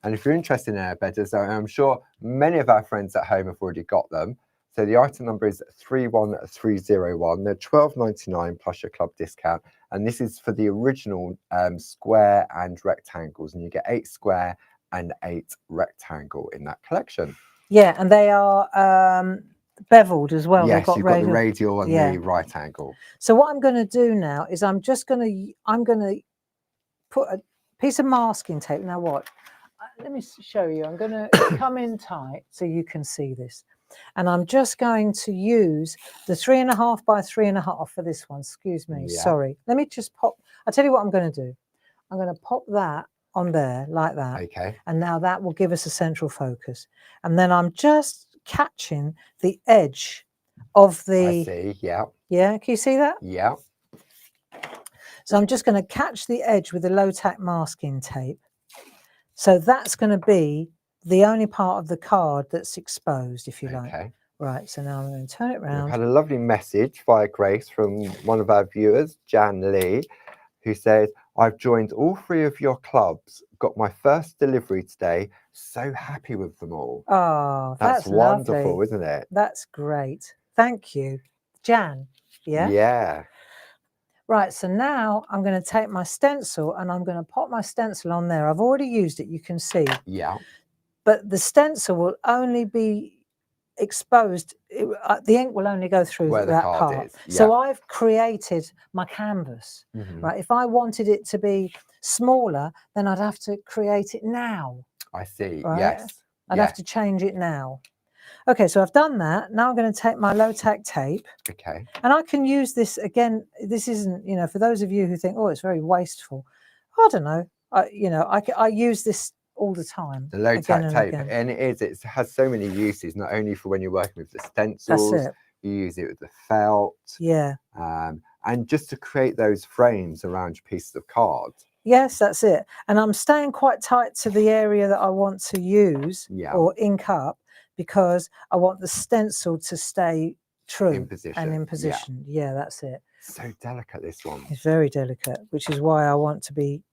And if you're interested in embedders, I'm sure many of our friends at home have already got them. So the item number is 31301. They're £12.99 plus your club discount. And this is for the original square and rectangles. And you get 8 square and 8 rectangle in that collection. Yeah, and they are beveled as well. Yes, you've got the radial and the right angle. So what I'm going to do now is I'm going to put a piece of masking tape. Now what? Let me show you. I'm going to come in tight so you can see this. And I'm just going to use the 3.5 by 3.5 for this one. Excuse me. Sorry. Let me just pop. I'll tell you what I'm going to do. I'm going to pop that on there like that. And now that will give us a central focus. And then I'm just catching the edge of the. I see. Yeah. Can you see that? Yeah. So I'm just going to catch the edge with the low tack masking tape. So that's going to be the only part of the card that's exposed, if you like. Right, so now I'm going to turn it around. We've had a lovely message via Grace from one of our viewers, Jan Lee, who says, I've joined all 3 of your clubs, got my first delivery today, so happy with them all. Oh, that's wonderful, lovely. Isn't it? That's great. Thank you. Jan, Yeah. Right, so now I'm going to take my stencil and I'm going to pop my stencil on there. I've already used it, you can see. But the stencil will only be exposed, the ink will only go through that part. So I've created my canvas. Right, if I wanted it to be smaller, then I'd have to create it now. I see. Right? I'd have to change it now. Okay, so I've done that. Now I'm going to take my low tack tape. And I can use this again. This isn't, for those of you who think, oh, it's very wasteful. I don't know. I use this all the time. The low again tack and tape, again. and it has so many uses, not only for when you're working with the That's stencils, it. you use it with the felt, Yeah. and just to create those frames around your pieces of card. Yes, that's it. And I'm staying quite tight to the area that I want to use or ink up, because I want the stencil to stay true in position. and in position. Yeah, that's it. So delicate, this one. It's very delicate, which is why I want to be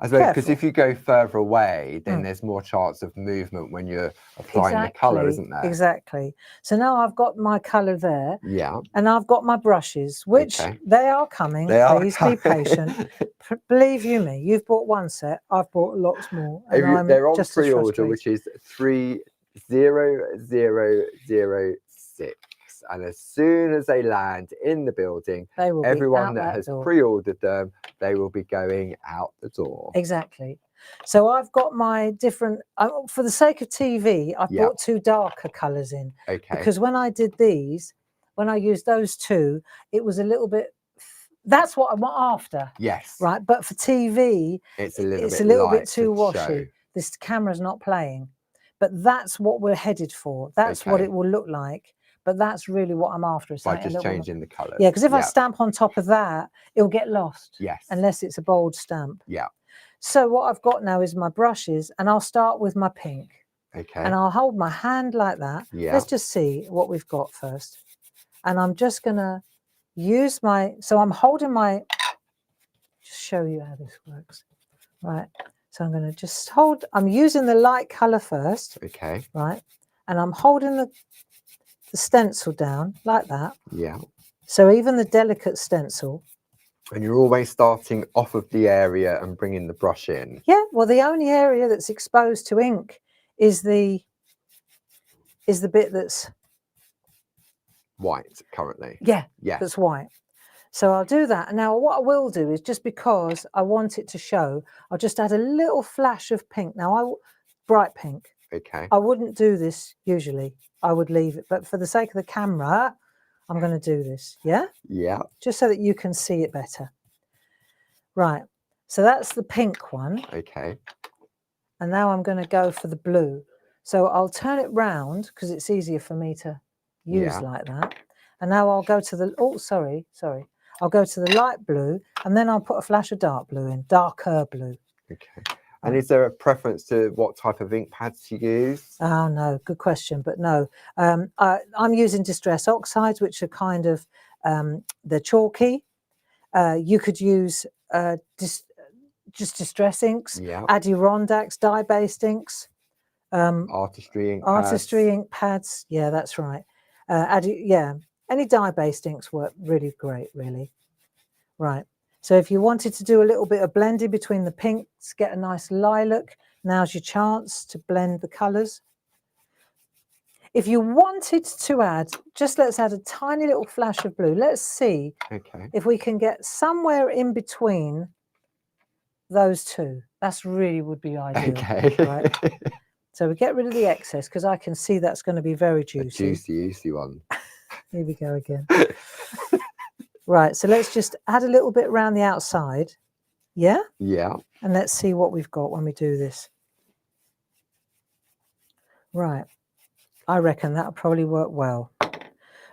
I suppose because if you go further away, then there's more chance of movement when you're applying the colour, isn't there? Exactly. So now I've got my colour there. Yeah. And I've got my brushes, which they are coming. Please be patient. Believe you me, you've bought one set. I've bought lots more. And they're on pre-order, which is 30006. And as soon as they land in the building, everyone that has pre-ordered them, they will be going out the door. Exactly. So I've got my different, for the sake of TV, I've brought two darker colours in. Because when I did these, when I used those two, it was a little bit, that's what I'm after. Yes. Right. But for TV, it's a little bit too washy. This camera's not playing. But that's what we're headed for. That's what it will look like. But that's really what I'm after. By just changing the colours. Yeah, because if I stamp on top of that, it'll get lost. Yes. Unless it's a bold stamp. Yeah. So what I've got now is my brushes, and I'll start with my pink. Okay. And I'll hold my hand like that. Yeah. Let's just see what we've got first. And I'm just going to use my, so I'm holding my, just show you how this works. Right. So I'm going to just hold, I'm using the light colour first. Okay. Right. And I'm holding the stencil down like that. Yeah. So even the delicate stencil. And you're always starting off of the area and bringing the brush in. Yeah. Well, the only area that's exposed to ink is the bit that's white currently. Yeah. Yeah. That's white. So I'll do that. Now what I will do is, just because I want it to show, I'll just add a little flash of pink. Now bright pink. Okay. I wouldn't do this usually. I would leave it, but for the sake of the camera, I'm going to do this. Yeah? Yeah. Just so that you can see it better. Right. So that's the pink one. Okay. And now I'm going to go for the blue. So I'll turn it round because it's easier for me to use like that. And now I'll go to the, sorry. I'll go to the light blue, and then I'll put a flash of dark blue in, darker blue. Okay. And is there a preference to what type of ink pads you use? Oh, no, good question, but no. I'm using Distress Oxides, which are kind of, they're chalky. You could use just Distress inks, Adirondacks, dye-based inks. Artistry ink pads. Yeah, that's right. Any dye-based inks work really great, really. Right. So if you wanted to do a little bit of blending between the pinks, get a nice lilac, now's your chance to blend the colours. If you wanted to add, let's add a tiny little flash of blue. Let's see if we can get somewhere in between those two. That's really would be ideal. Okay. Right? So we get rid of the excess, because I can see that's going to be very juicy. A juicy one. Here we go again. Right, so let's just add a little bit around the outside. Yeah? Yeah. And let's see what we've got when we do this. Right. I reckon that'll probably work well.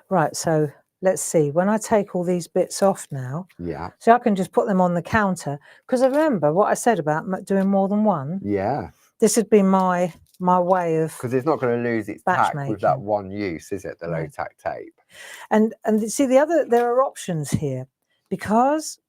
Right, so let's see. When I take all these bits off now, so I can just put them on the counter. Because I remember what I said about doing more than one. Yeah. This would be my way of, because it's not going to lose its tack with that one use, is it? The low tack tape. And see, there are options here, because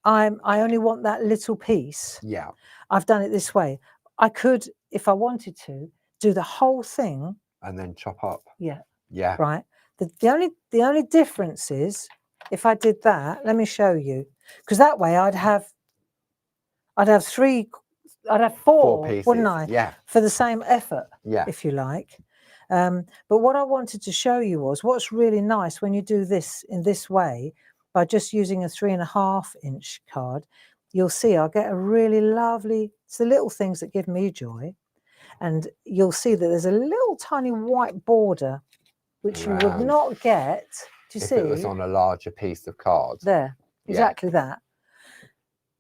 I only want that little piece. Yeah. I've done it this way. I could, if I wanted to, do the whole thing and then chop up. Yeah. Yeah. Right. The only difference is, if I did that, let me show you, because that way I'd have four pieces, wouldn't I? Yeah. For the same effort, if you like. But what I wanted to show you was what's really nice when you do this in this way, by just using a 3.5 inch card, you'll see I'll get a really lovely, it's the little things that give me joy. And you'll see that there's a little tiny white border, which you would not get, do you see? If it was on a larger piece of card. There, exactly that.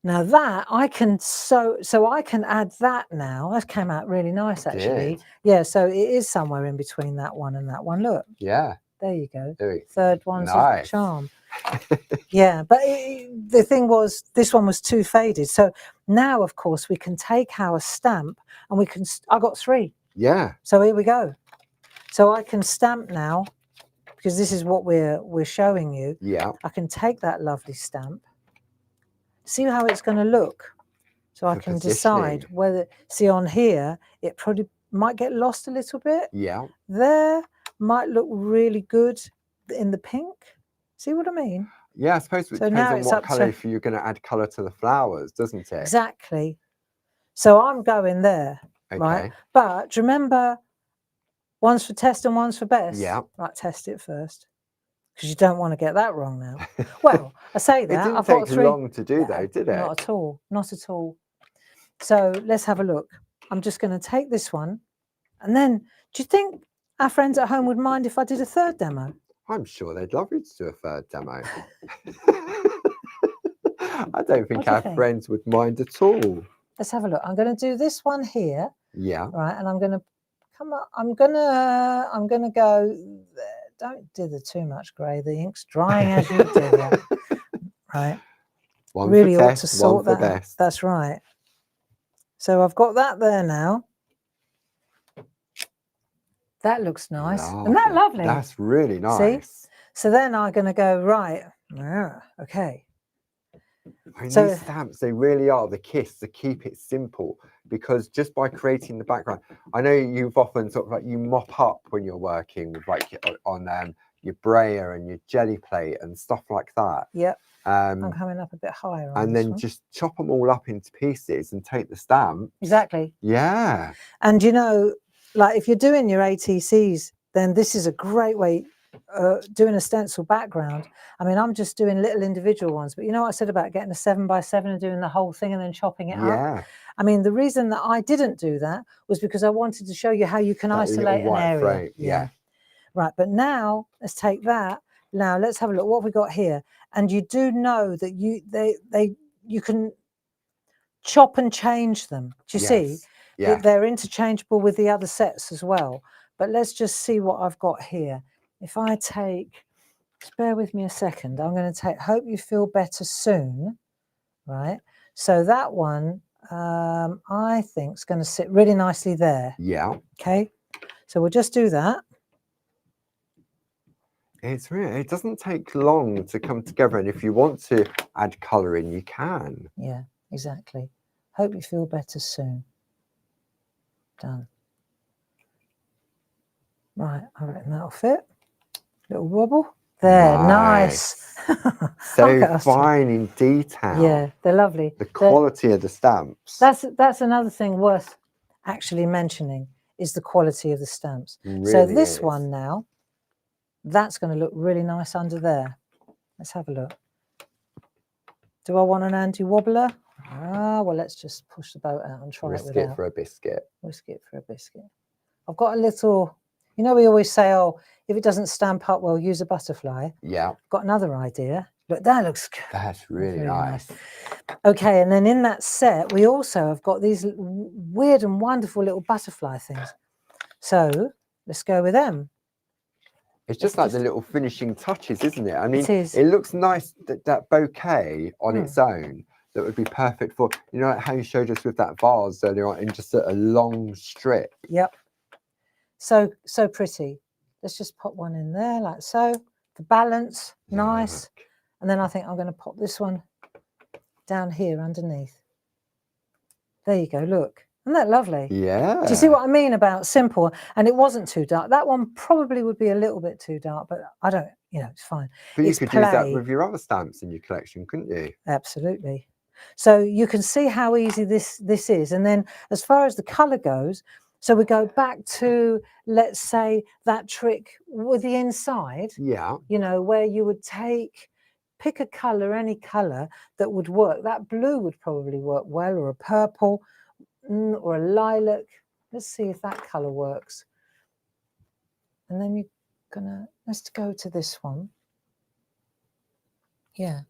Now that I can so I can add that now. That came out really nice actually. Did. Yeah, so it is somewhere in between that one and that one. Look, Yeah. there you go. There we- Third one's a Nice. charm. Yeah, but the thing was, this one was too faded. So now, of course, we can take our stamp and we can. I got 3. Yeah. So here we go. So I can stamp now, because this is what we're showing you. Yeah. I can take that lovely stamp. See how it's going to look. So I For can positioning. decide whether, see on here, it probably might get lost a little bit. Yeah. There might look really good in the pink. See what I mean? Yeah, I suppose it So depends now on it's what up colour, to- if you're going to add colour to the flowers, doesn't it? Exactly. So I'm going there, right? Okay. But do you remember, one's for test and one's for best? Yeah. Right, test it first, because you don't want to get that wrong now. Well, I say that. It didn't I've got take 3. long to do though, did it? Not at all. Not at all. So let's have a look. I'm just going to take this one. And then, do you think our friends at home would mind if I did a third demo? I'm sure they'd love you to do a third demo. I don't think What do you our think? friends would mind at all. Let's have a look. I'm going to do this one here. Yeah. Right, and I'm going to come up. I'm gonna go there. Don't dither too much grey. The ink's drying as you dither. Right. One Really for ought test, to sort one for that out. best. That's right. So I've got that there now. That looks nice. Isn't that lovely? That's really nice. See? So then I'm going to go, right, okay. I mean, So- these stamps, they really are the kiss to keep it simple, because just by creating the background, I know you've often sort of like, you mop up when you're working with like on your brayer and your jelly plate and stuff like that. Yep. I'm Um, coming up a bit higher on and this then one. just chop them all up into pieces and take the stamp. Exactly. Yeah. And you know, like if you're doing your ATCs, then this is a great way, doing a stencil background. I mean, I'm just doing little individual ones, but you know what I said about getting a 7x7 and doing the whole thing and then chopping it up? Yeah. I mean, the reason that I didn't do that was because I wanted to show you how you can That little isolate an white area. frame, yeah. Right, but now let's take that. Now let's have a look. What have we got here? And you do know that you can chop and change them. Do you see? Yeah. They're interchangeable with the other sets as well. But let's just see what I've got here. If I take, just bear with me a second. I'm going to take Hope You Feel Better Soon. Right. So that one, I think is going to sit really nicely there. Yeah. Okay. So we'll just do that. It's really, it doesn't take long to come together, and if you want to add colour in, you can. Yeah, exactly. Hope you feel better soon. Done. Right, I reckon that'll fit. Little wobble. There, nice. So fine in detail. Yeah, they're lovely. The quality of the stamps. That's another thing worth actually mentioning, is the quality of the stamps. Really so this is. one now, that's going to look really nice under there. Let's have a look. Do I want an anti-wobbler? Ah, well, let's just push the boat out and try Risk it without. it for a biscuit. Risk it for a biscuit. I've got a little, you know, we always say, oh, if it doesn't stamp up well, use a butterfly. Yeah. I've got another idea. Look, that looks good. That's really nice. Okay, and then in that set, we also have got these weird and wonderful little butterfly things. So let's go with them. It's just like the little finishing touches, isn't it? I mean, It is. It looks nice, that bouquet on its own, that would be perfect for, you know, like how you showed us with that vase earlier on, in just a long strip. Yep. So pretty. Let's just pop one in there like so. The balance, nice. Look. And then I think I'm going to pop this one down here underneath. There you go, look. Isn't that lovely? Yeah. Do you see what I mean about simple? And it wasn't too dark. That one probably would be a little bit too dark, but I don't, you know, it's fine. But you It's could use that play. with your other stamps in your collection, couldn't you? Absolutely. So you can see how easy this is. And then as far as the colour goes, so we go back to, let's say, that trick with the inside, Yeah. you know, where you would pick a colour, any colour that would work. That blue would probably work well, or a purple, or a lilac. Let's see if that colour works. And then you're gonna, let's go to this one. Yeah.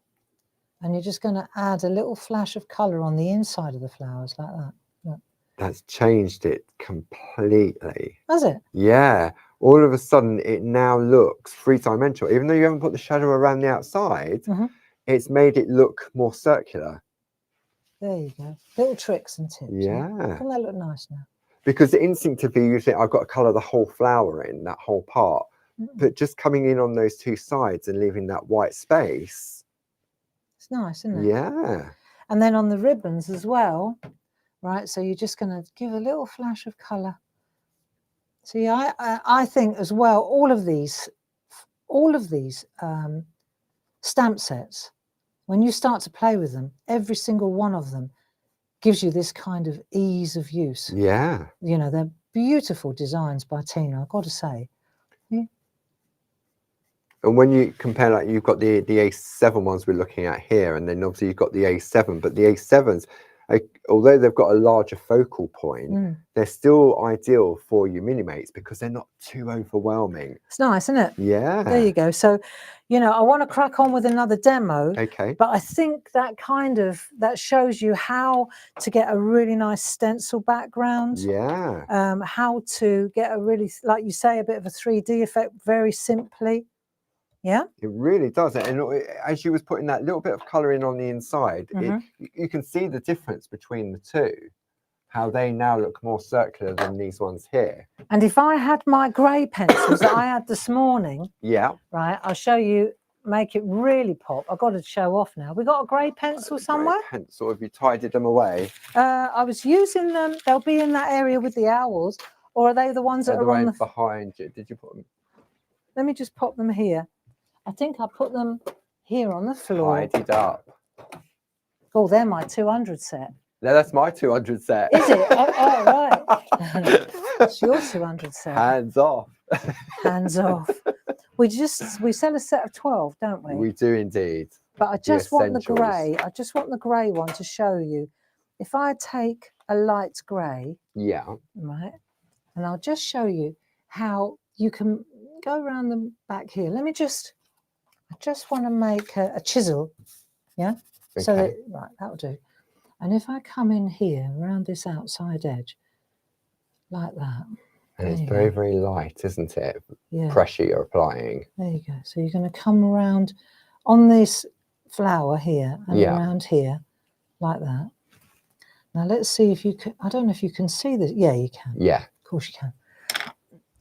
And you're just going to add a little flash of colour on the inside of the flowers like that. Look. That's changed it completely. Has it? Yeah. All of a sudden, it now looks three-dimensional. Even though you haven't put the shadow around the outside, it's made it look more circular. There you go. Little tricks and tips. Yeah. Doesn't that look nice now? Because instinctively, you think, I've got to colour the whole flower in, that whole part. But just coming in on those two sides and leaving that white space. It's nice, isn't it? Yeah. And then on the ribbons as well, right? So you're just going to give a little flash of colour. See, I think as well, all of these stamp sets, when you start to play with them, every single one of them gives you this kind of ease of use. Yeah. You know, they're beautiful designs by Tina, I've got to say. And when you compare, like, you've got the A7 ones we're looking at here, and then obviously you've got the A7, but the A7s, although they've got a larger focal point, they're still ideal for your mini mates because they're not too overwhelming. It's nice, isn't it? Yeah. There you go. So, you know, I want to crack on with another demo. Okay. But I think that that shows you how to get a really nice stencil background. Yeah. How to get a really, like you say, a bit of a 3D effect very simply. Yeah, it really does. And as you was putting that little bit of colour in on the inside, you can see the difference between the two, how they now look more circular than these ones here. And if I had my grey pencils that I had this morning, right, I'll show you, make it really pop. I've got to show off now. We got a grey pencil somewhere? Grey pencil, have you tidied them away? I was using them. They'll be in that area with the owls, or are they the ones that are on the behind you? Did you put them? Let me just pop them here. I think I put them here on the floor. Tidied up. Oh, they're my 200 set. No, that's my 200 set. Is it? Oh, right. It's your 200 set. Hands off. Hands off. We sell a set of 12, don't we? We do indeed. But I just want the grey. I just want the grey one to show you. If I take a light grey, right, and I'll just show you how you can go around the back here. Let me I just want to make a chisel, yeah? Okay. So that, right, that'll do. And if I come in here around this outside edge, like that. And it's very, very light, isn't it? Yeah. Pressure you're applying. There you go. So you're going to come around on this flower here and around here, like that. Now let's see if you can, I don't know if you can see this. Yeah, you can. Yeah. Of course you can.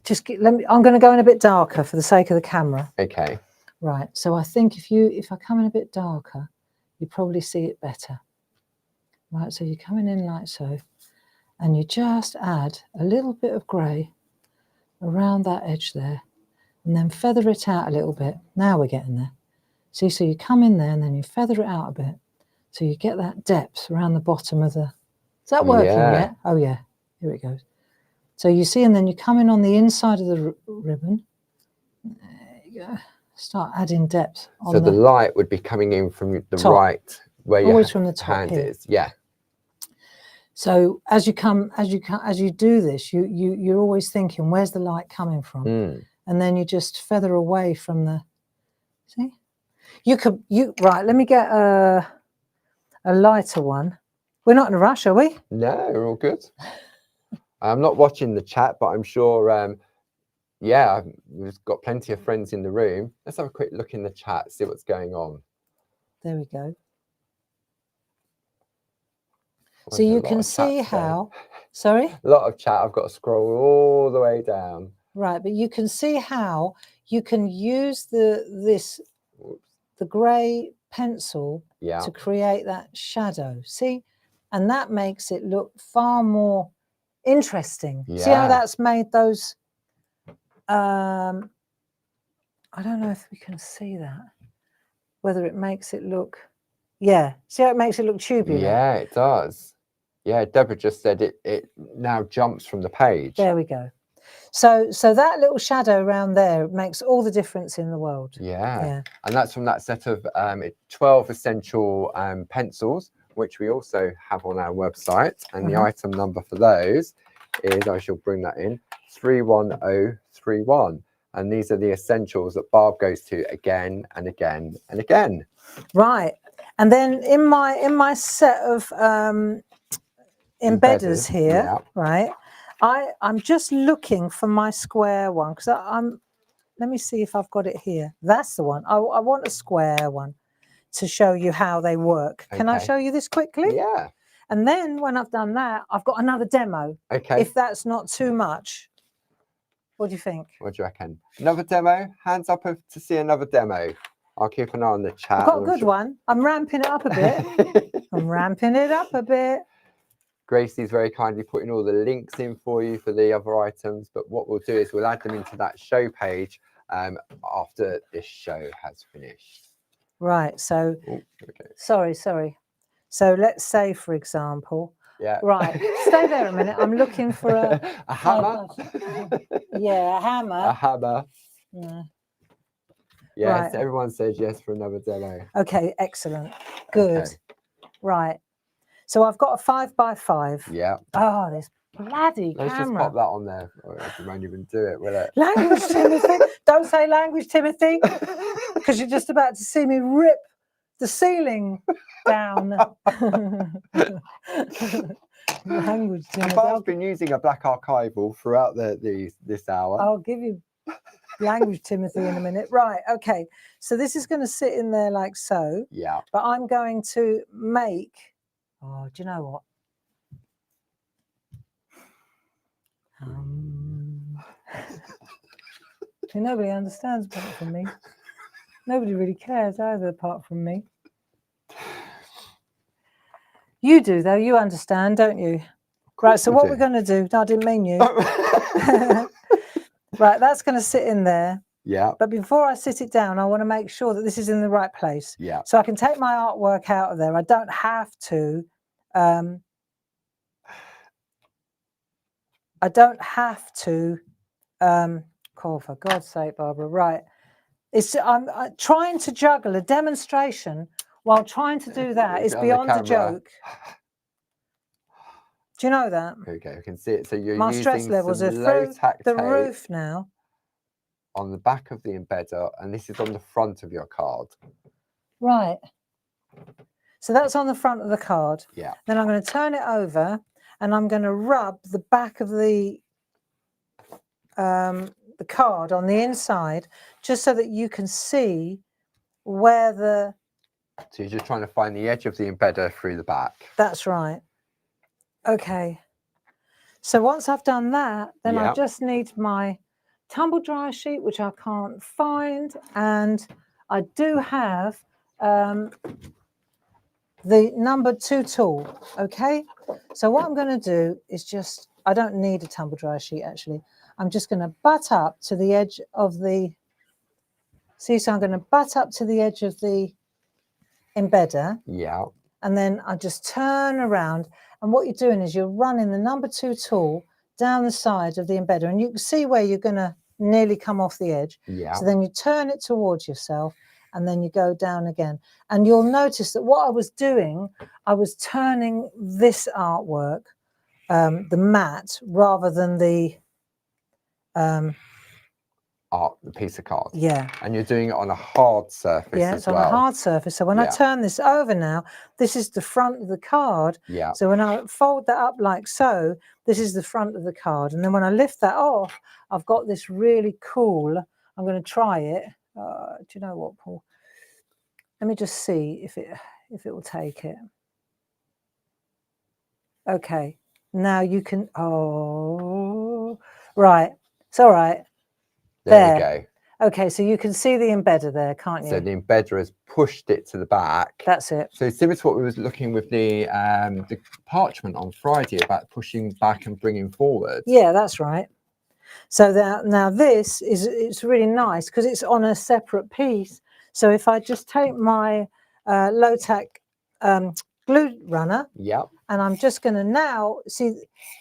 Just I'm going to go in a bit darker for the sake of the camera. Okay. Right, so I think if I come in a bit darker, you probably see it better. Right, so you're coming in like so, and you just add a little bit of grey around that edge there, and then feather it out a little bit. Now we're getting there. See, so you come in there and then you feather it out a bit, so you get that depth around the bottom of the... Is that working yet? Oh yeah, here it goes. So you see, and then you come in on the inside of the ribbon. There you go. Start adding depth. So the light would be coming in from the top, right, where your from the top hand here. is. Yeah. So as you do this, you're always thinking, where's the light coming from? And then you just feather away from the. See, right. Let me get a lighter one. We're not in a rush, are we? No, we're all good. I'm not watching the chat, but I'm sure. Yeah, we've got plenty of friends in the room. Let's have a quick look in the chat, see what's going on. There we go. So you can see how, sorry? A lot of chat. I've got to scroll all the way down. Right, but you can see how you can use the grey pencil to create that shadow. See? And that makes it look far more interesting. Yeah. See how that's made those... I don't know if we can see that, whether it makes it look, see how it makes it look tubular? Yeah, it does. Yeah, Deborah just said it now jumps from the page. There we go. So that little shadow around there makes all the difference in the world. Yeah. And that's from that set of 12 essential pencils, which we also have on our website. And the item number for those is, I shall bring that in, 31031. And these are the essentials that Barb goes to again and again and again. Right. And then in my set of embedders here, yeah. right, I'm just looking for my square one, because let me see if I've got it here. That's the one. I want a square one to show you how they work. Can I Okay. show you this quickly? Yeah. And then when I've done that, I've got another demo. Okay. If that's not too much. What do you think? What do you reckon? Another demo? Hands up to see another demo. I'll keep an eye on the chat. I've got a good one. I'm ramping it up a bit. I'm ramping it up a bit. Gracie's very kindly putting all the links in for you for the other items, but what we'll do is we'll add them into that show page after this show has finished. Right, so, Ooh, okay. sorry. So let's say, for example, Yeah. right, stay there a minute. I'm looking for a hammer. Yeah, a hammer. A hammer. Yeah. Yes, Right. everyone says yes for another demo. Okay, excellent. Good. Okay. Right. So I've got a 5x5. Yeah. Oh, this bloody Let's camera. just pop that on there. Oh, it won't even do it, will it? Language, Timothy. Don't say language, Timothy, because you're just about to see me rip the ceiling down. Language, Timothy. I've been using a black archival throughout this hour. I'll give you language, Timothy, in a minute. Right, okay. So this is going to sit in there like so. Yeah. But I'm going to make, oh, do you know what? Nobody understands apart from me. Nobody really cares either apart from me. You do, though. You understand, don't you? Right, so what we're going to do, no, I didn't mean you. Right, that's going to sit in there. Yeah. But before I sit it down, I want to make sure that this is in the right place. Yeah. So I can take my artwork out of there. I don't have to. Oh, for God's sake, Barbara. Right. I'm trying to juggle a demonstration while trying to do that is beyond a joke. Do you know that? Okay, I can see it. So you're my using stress levels are low through tack the tape roof now. on the back of the embedder, and this is on the front of your card. Right. So that's on the front of the card. Yeah. Then I'm going to turn it over, and I'm going to rub the back of the card on the inside, just so that you can see where the. So you're just trying to find the edge of the embedder through the back. That's right. Okay. So once I've done that, then I just need my tumble dryer sheet, which I can't find, and I do have the number 2 tool. Okay. So what I'm going to do is just, I don't need a tumble dryer sheet actually. I'm just going to butt up to the edge of the. See, so I'm going to butt up to the edge of the embedder. Yeah. And then I just turn around, and what you're doing is you're running the number 2 tool down the side of the embedder, and you can see where you're going to nearly come off the edge. Yeah. So then you turn it towards yourself, and then you go down again. And you'll notice that what I was doing, I was turning this artwork, the mat, rather than the the piece of card. Yeah. And you're doing it on a hard surface Yeah, as it's on well. a hard surface. So when I turn this over now, this is the front of the card. Yeah. So when I fold that up like so, this is the front of the card. And then when I lift that off, I've got this really cool, I'm going to try it. Do you know what, Paul? Let me just see if it will take it. Okay. Now you can, oh, right. It's all right. There we go. Okay, so you can see the embedder there, can't you? So the embedder has pushed it to the back. That's it. So similar to what we was looking with the parchment on Friday about pushing back and bringing forward. Yeah, that's right. So now this is, it's really nice because it's on a separate piece. So if I just take my low tack glue runner, and I'm just going to now see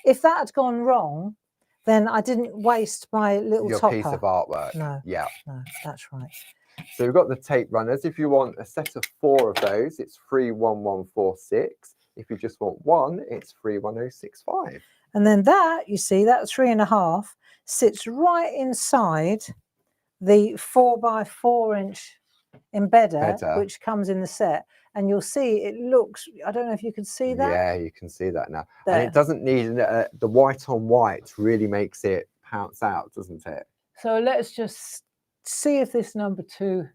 if that had gone wrong, then I didn't waste my little topper. Piece of artwork. No. Yeah. No, that's right. So we've got the tape runners. If you want a set of 4 of those, it's 31146. If you just want one, it's 31065. And then that, you see, that 3.5 sits right inside the 4x4 inch embedder, which comes in the set, and you'll see it looks, I don't know if you can see that. Yeah, you can see that now. There. And it doesn't need, the white on white really makes it pounce out, doesn't it? So let's just see if this number 2,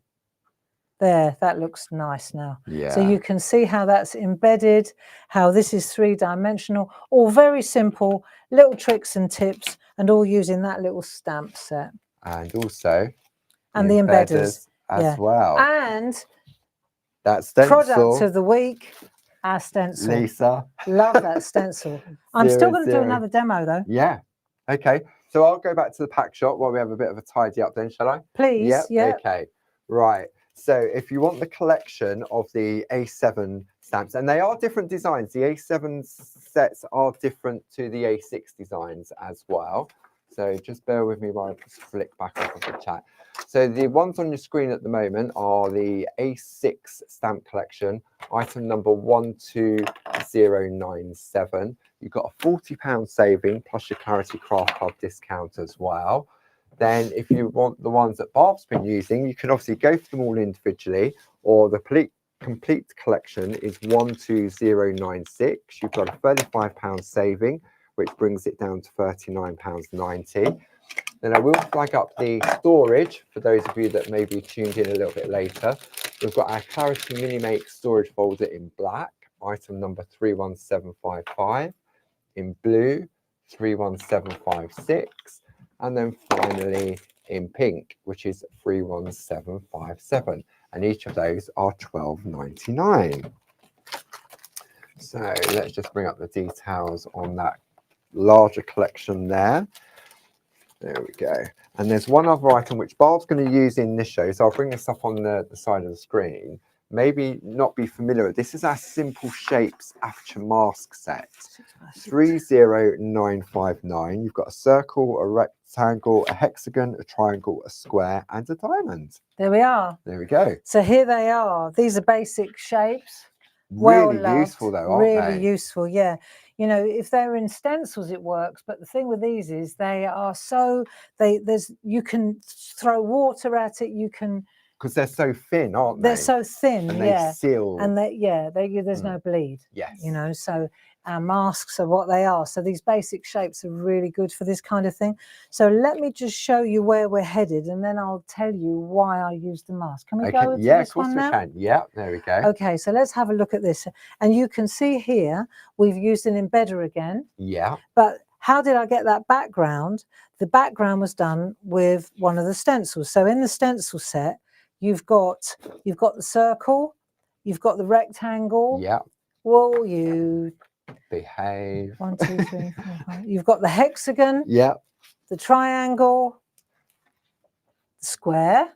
there, that looks nice now. Yeah. So you can see how that's embedded, how this is 3-dimensional, all very simple, little tricks and tips, and all using that little stamp set. And also and the embedders as well. And that stencil. Product of the week, our stencil. Lisa. Love that stencil. I'm still going to do another demo though. Yeah. Okay. So I'll go back to the pack shop while we have a bit of a tidy up then, shall I? Please. Yep. Yeah. Okay. Right. So if you want the collection of the A7 stamps, and they are different designs, the A7 sets are different to the A6 designs as well. So just bear with me while I just flick back up of the chat. So the ones on your screen at the moment are the A6 stamp collection, item number 12097. You've got a £40 saving plus your Clarity Craft Club discount as well. Then if you want the ones that Barb's been using, you can obviously go for them all individually, or the complete collection is 12096. You've got a £35 saving, which brings it down to £39.90. Then I will flag up the storage for those of you that may be tuned in a little bit later. We've got our Clarity Mini Make storage folder in black, item number 31755, in blue 31756, and then finally in pink, which is 31757. And each of those are £12.99. So let's just bring up the details on that larger collection there. There we go. And there's one other item which Barb's going to use in this show. So I'll bring this up on the side of the screen. Maybe not be familiar with. This is our Simple Shapes Aperture Mask set. 30959. You've got a circle, a rectangle, a hexagon, a triangle, a square, and a diamond. There we are. There we go. So here they are. These are basic shapes. Really useful though, aren't they? Really useful, yeah. You know, if they're in stencils, it works. But the thing with these is they are so, you can throw water at it. You can, because they're so thin, aren't they? They're so thin, and yeah. They seal. And there's no bleed. Yes. You know, so our masks are what they are. So these basic shapes are really good for this kind of thing. So let me just show you where we're headed, and then I'll tell you why I use the mask. Can we go to yeah, this one now? Yeah, of course we can. Yeah, there we go. Okay, so let's have a look at this. And you can see here, we've used an embedder again. Yeah. But how did I get that background? The background was done with one of the stencils. So in the stencil set, you've got the circle, you've got the rectangle. Yeah. Whoa, you behave. 1, 2, 3, 4, 5. You've got the hexagon. Yeah. The triangle. The square.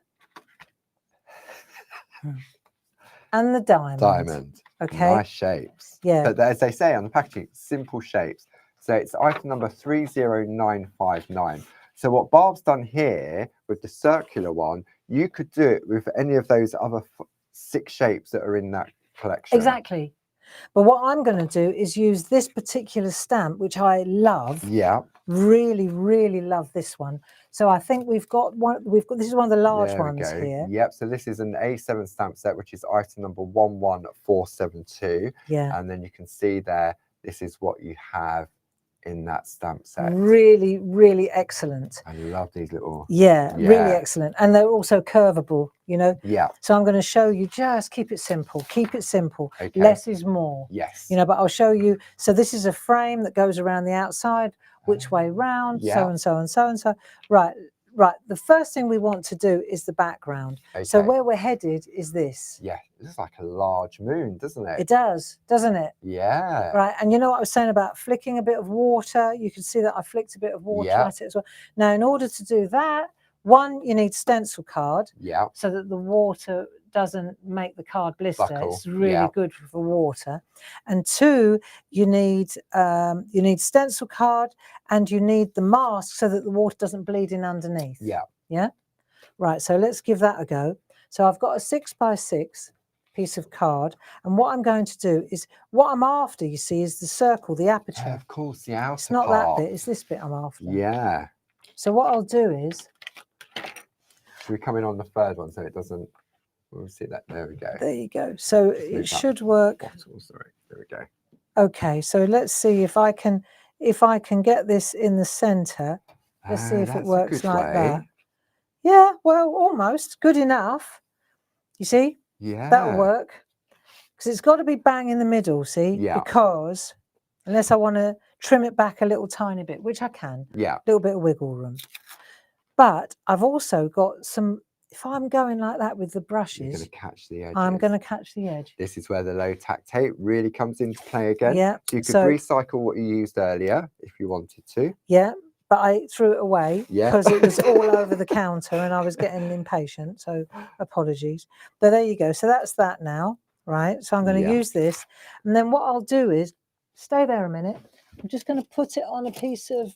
And the diamond. Diamond. Okay. Nice shapes. Yeah. But as they say on the packaging, simple shapes. So it's item number 30959. So what Barb's done here with the circular one, you could do it with any of those other 6 shapes that are in that collection. Exactly. But what I'm going to do is use this particular stamp, which I love. Yeah. Really, really love this one. So I think we've got this is one of the large ones here. Yep. So this is an A7 stamp set, which is item number 11472. Yeah. And then you can see there, this is what you have in that stamp set. Really, really excellent. I love these little. Yeah, really excellent. And they're also curvable, you know. Yeah. So I'm going to show you, just keep it simple. Keep it simple. Okay. Less is more. Yes. You know, but I'll show you. So this is a frame that goes around the outside, which way round, so and so and so and so. Right. The first thing we want to do is the background. Okay. So where we're headed is this. Yeah, it looks like a large moon, doesn't it? It does, doesn't it? Yeah. Right, and you know what I was saying about flicking a bit of water? You can see that I flicked a bit of water at it as well. Now, in order to do that, one, you need stencil card. Yeah. So that the water doesn't make the card blister. Buckle. It's really good for water. And 2, you need stencil card, and you need the mask so that the water doesn't bleed in underneath. Yeah. Yeah. Right. So let's give that a go. So I've got a 6x6 piece of card, and what I'm going to do is what I'm after. You see, is the circle, the aperture. Of course, the outer. It's not part. that bit. It's this bit I'm after. Yeah. So what I'll do is. Should we come in on the third one so it doesn't? We'll see that. There we go. There you go. So it should work. Bottle, sorry. There we go. Okay, so let's see if I can get this in the center. Let's see if it works like that. Yeah, well, almost good enough. You see? Yeah. That'll work. Because it's got to be bang in the middle, see? Yeah. Because unless I want to trim it back a little tiny bit, which I can. Yeah. A little bit of wiggle room. But I've also got some, if I'm going like that with the brushes, you're going to catch the edges. I'm going to catch the edge. This is where the low tack tape really comes into play again. Yeah. So you could recycle what you used earlier if you wanted to. Yeah. But I threw it away because Yeah. it was all over the counter and I was getting impatient. So apologies. But there you go. So that's that now, right? So I'm going to use this. And then what I'll do is, stay there a minute. I'm just going to put it on a piece of,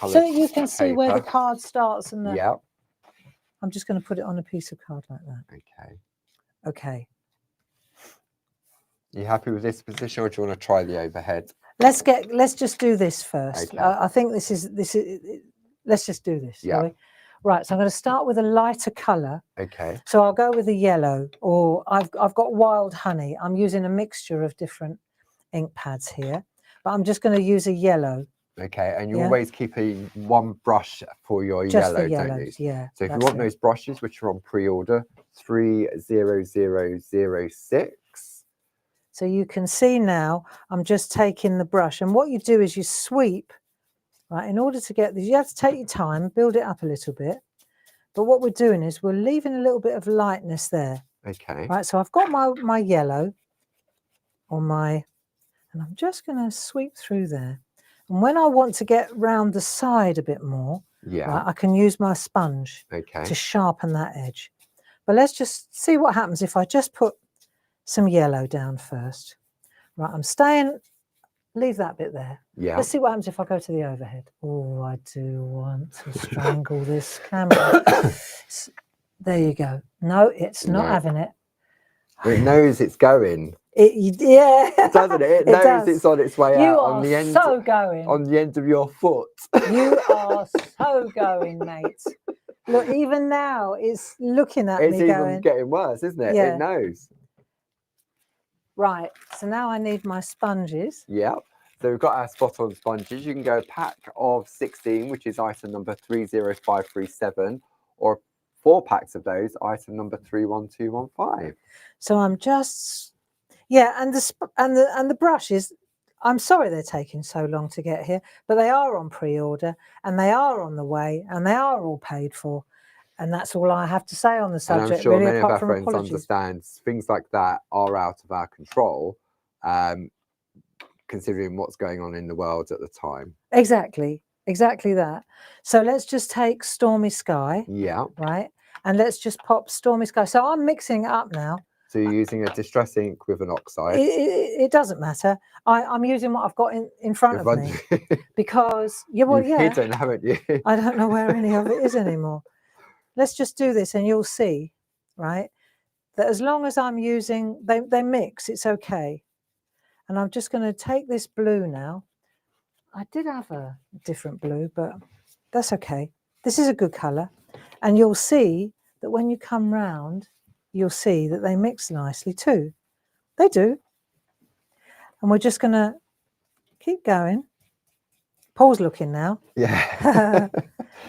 so you can see where the card starts. And I'm just going to put it on a piece of card like that. Okay. Okay. You happy with this position, or do you want to try the overhead? Let's just do this first. Okay. I think this is let's just do this. Yeah. Right. So I'm going to start with a lighter color. Okay. So I'll go with a yellow, or I've got wild honey. I'm using a mixture of different ink pads here, but I'm just going to use a yellow. Okay, and you always keep one brush for your just yellow, the yellows, don't you? Yeah. So if you want those brushes, which are on pre-order, 30006. So you can see now, I'm just taking the brush, and what you do is you sweep, right? In order to get this, you have to take your time, build it up a little bit. But what we're doing is we're leaving a little bit of lightness there. Okay. Right, so I've got my yellow on my, and I'm just going to sweep through there. And when I want to get round the side a bit more, right, I can use my sponge to sharpen that edge. But let's just see what happens if I just put some yellow down first. Right, I'm staying, leave that bit there. Yeah. Let's see what happens if I go to the overhead. Oh, I do want to strangle this camera. There you go. No, it's not having it. It knows it's going. Yeah. Doesn't it? It knows it's on its way out. On the end, so going. On the end of your foot. You are so going, mate. Look, even now it's looking at me going. It's even getting worse, isn't it? Yeah. It knows. Right. So now I need my sponges. Yeah. So we've got our spot on sponges. You can go a pack of 16, which is item number 30537, or 4 packs of those, item number 31215. So I'm just, and the brushes, I'm sorry they're taking so long to get here, but they are on pre-order and they are on the way and they are all paid for. And that's all I have to say on the subject. And I'm sure really, many of our friends apologies. understand things like that are out of our control, considering what's going on in the world at the time. Exactly that. So let's just take Stormy Sky. Yeah. Right. And let's just pop Stormy Sky. So I'm mixing it up now. So you're using a distress ink with an oxide. It doesn't matter. I'm using what I've got in front of me because You've hidden, haven't you? I don't know where any of it is anymore. Let's just do this and you'll see, right, that as long as I'm using, they mix, it's okay. And I'm just going to take this blue now. I did have a different blue, but that's okay. This is a good colour. And you'll see that when you come round, you'll see that they mix nicely too. They do. And we're just going to keep going. Paul's looking now. Yeah.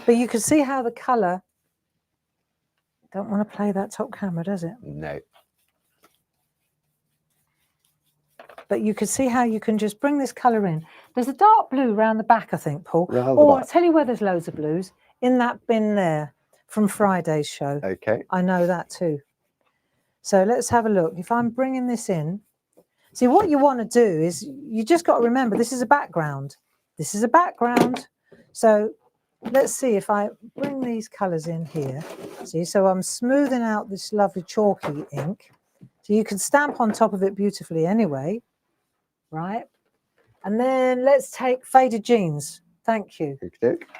But you can see how the colour, don't want to play that top camera, does it? No. But you can see how you can just bring this colour in. There's a dark blue around the back, I think, Paul. I'll tell you where there's loads of blues. In that bin there from Friday's show. Okay. I know that too. So let's have a look. If I'm bringing this in, see what you want to do is you just got to remember this is a background. This is a background. So let's see if I bring these colours in here. See, so I'm smoothing out this lovely chalky ink. So you can stamp on top of it beautifully anyway, right? And then let's take Faded Jeans. Thank you.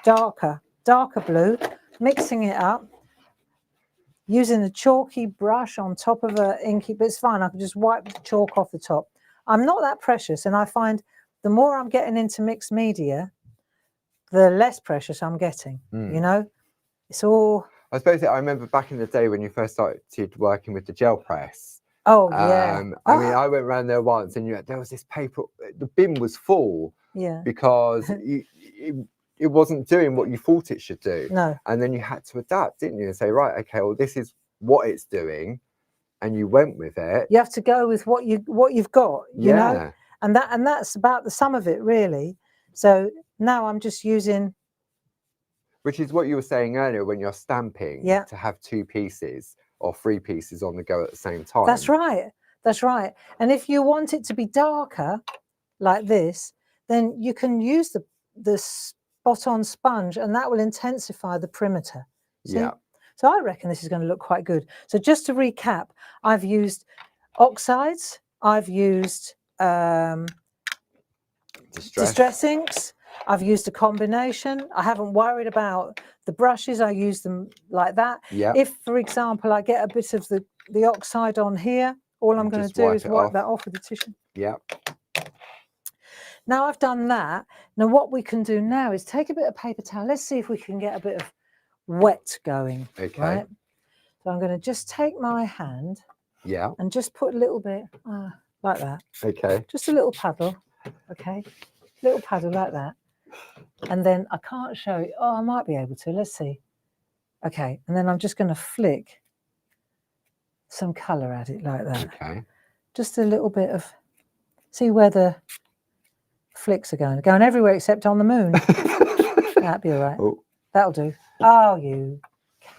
Darker blue, mixing it up. Using a chalky brush on top of a inky, but it's fine. I can just wipe the chalk off the top. I'm not that precious, and I find the more I'm getting into mixed media, the less precious I'm getting. You know, it's all I suppose I remember back in the day when you first started working with the gel press. Oh yeah. I mean, I went around there once, and there was this paper. The bin was full. Yeah. Because it wasn't doing what you thought it should do. No. And then you had to adapt, didn't you? And say, right, okay, well, this is what it's doing, and you went with it. You have to go with what you've got, you know, and that's about the sum of it, really. So now I'm just using. Which is what you were saying earlier when you're stamping. Yeah. To have 2 pieces or 3 pieces on the go at the same time. That's right. That's right. And if you want it to be darker, like this, then you can use the spot-on sponge, and that will intensify the perimeter. See? Yeah. So I reckon this is going to look quite good. So just to recap, I've used oxides, I've used distress inks, I've used a combination. I haven't worried about the brushes. I use them like that. Yeah. If, for example, I get a bit of the oxide on here, all I'm going to do is wipe that off with the tissue. Yeah. Now I've done that. Now what we can do now is take a bit of paper towel. Let's see if we can get a bit of wet going. Okay. Right. So I'm going to just take my hand. Yeah. And just put a little bit like that. Okay. Just a little paddle. Okay. Little paddle like that. And then I can't show it. Oh, I might be able to. Let's see. Okay. And then I'm just going to flick some colour at it like that. Okay. Just a little bit of. See where the flicks are going. Going everywhere except on the moon. That'd be all right. Oh. That'll do. Oh, you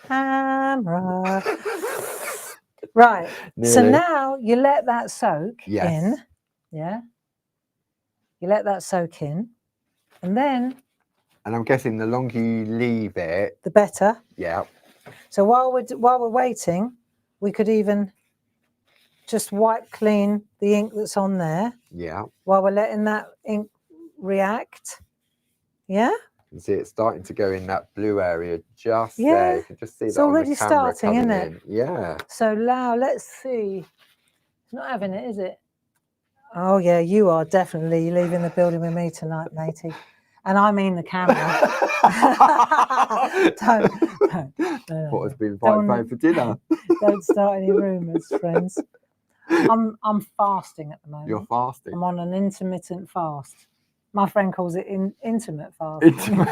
camera. Right. Nearly. So now you let that soak in. Yes. Yeah. You let that soak in. And then. And I'm guessing the longer you leave it, the better. Yeah. So while we're waiting, we could even just wipe clean the ink that's on there. Yeah. While we're letting that ink react. Yeah. You can see it's starting to go in that blue area just there. You can just see it's that already on the camera starting, isn't coming it? in. Yeah. So now let's see. It's not having it, is it? Oh yeah, you are definitely leaving the building with me tonight, matey. And I mean the camera. don't. What has been invited home for dinner? Don't start any rumours, friends. I'm fasting at the moment. You're fasting. I'm on an intermittent fast. My friend calls it intimate fasting.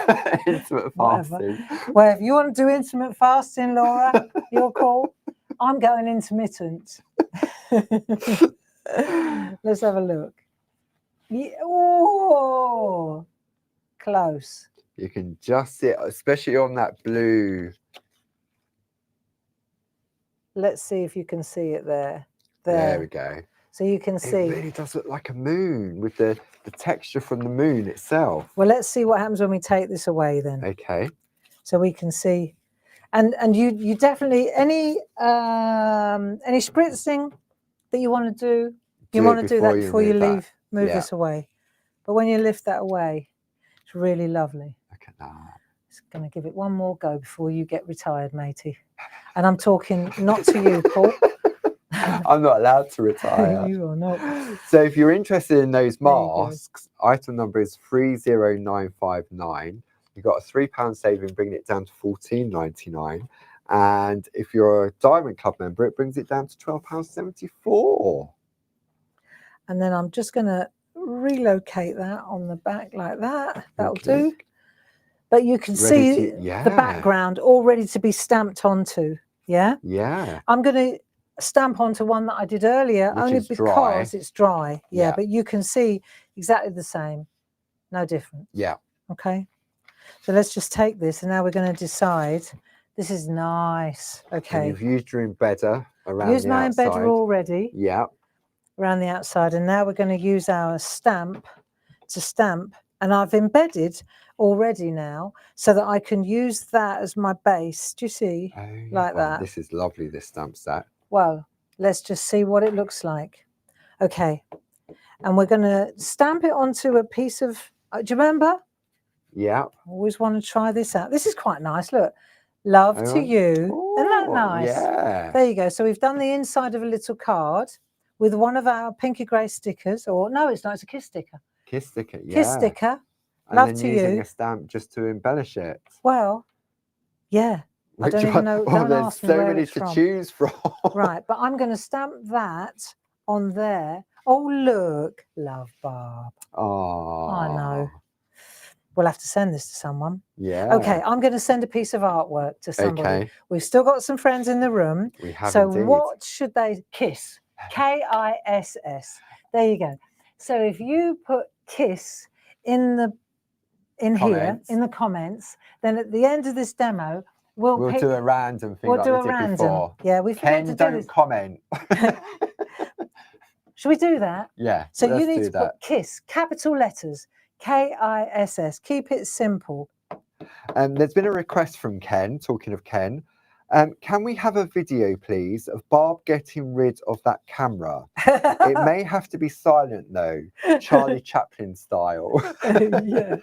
Intimate fasting. Well, if you want to do intimate fasting, Laura, you're cool. I'm going intermittent. Let's have a look. Yeah, oh, close. You can just see it, especially on that blue. Let's see if you can see it there. There we go. So you can see. It really does look like a moon with the texture from the moon itself. Well, let's see what happens when we take this away then. Okay. So we can see. And you definitely, any spritzing that you want to do, you want to do that before you leave, move this away. But when you lift that away, it's really lovely. Look at that. It's going to give it one more go before you get retired, matey. And I'm talking not to you, Paul. I'm not allowed to retire. You are not. So if you're interested in those masks, item number is 30959. You've got a £3 saving, bringing it down to £14.99. And if you're a Diamond Club member, it brings it down to £12.74. And then I'm just going to relocate that on the back like that. That'll do. But you can see the background all ready to be stamped onto. Yeah? Yeah. I'm going to stamp onto one that I did earlier, only because it's dry. Yeah, but you can see exactly the same. No difference. Yeah. Okay. So let's just take this, and now we're going to decide. This is nice. Okay. And you've used your embedder around Use my embedder already. Yeah. Around the outside, and now we're going to use our stamp to stamp. And I've embedded already now, so that I can use that as my base. Do you see? Like that. This is lovely. This stamp set. Well, let's just see what it looks like. Okay. And we're going to stamp it onto a piece of. Do you remember? Yeah. Always want to try this out. This is quite nice. Look, love to you. Ooh, Isn't that nice? Yeah. There you go. So we've done the inside of a little card with one of our pinky grey stickers, or no, it's not. It's a kiss sticker. Kiss sticker. Yeah. Kiss sticker. And love then to using you. a stamp just to embellish it. Well, yeah. I don't even know. Don't there's ask me so where many it's to from. choose from. Right, but I'm going to stamp that on there. Oh, look, love Barb. Oh, I know. We'll have to send this to someone. Yeah. Okay, I'm going to send a piece of artwork to somebody. Okay. We've still got some friends in the room. We have So indeed. what should they kiss? KISS. There you go. So if you put kiss in here Comments. in the comments, then at the end of this demo, we'll do a random thing we'll like do we a did random. before. Yeah, we forget Ken, to do don't this. comment. Should we do that? Yeah. So let's you need do to that. put kiss, capital letters, KISS. Keep it simple. There's been a request from Ken, talking of Ken. Can we have a video, please, of Barb getting rid of that camera? It may have to be silent, though, Charlie Chaplin style. Yeah.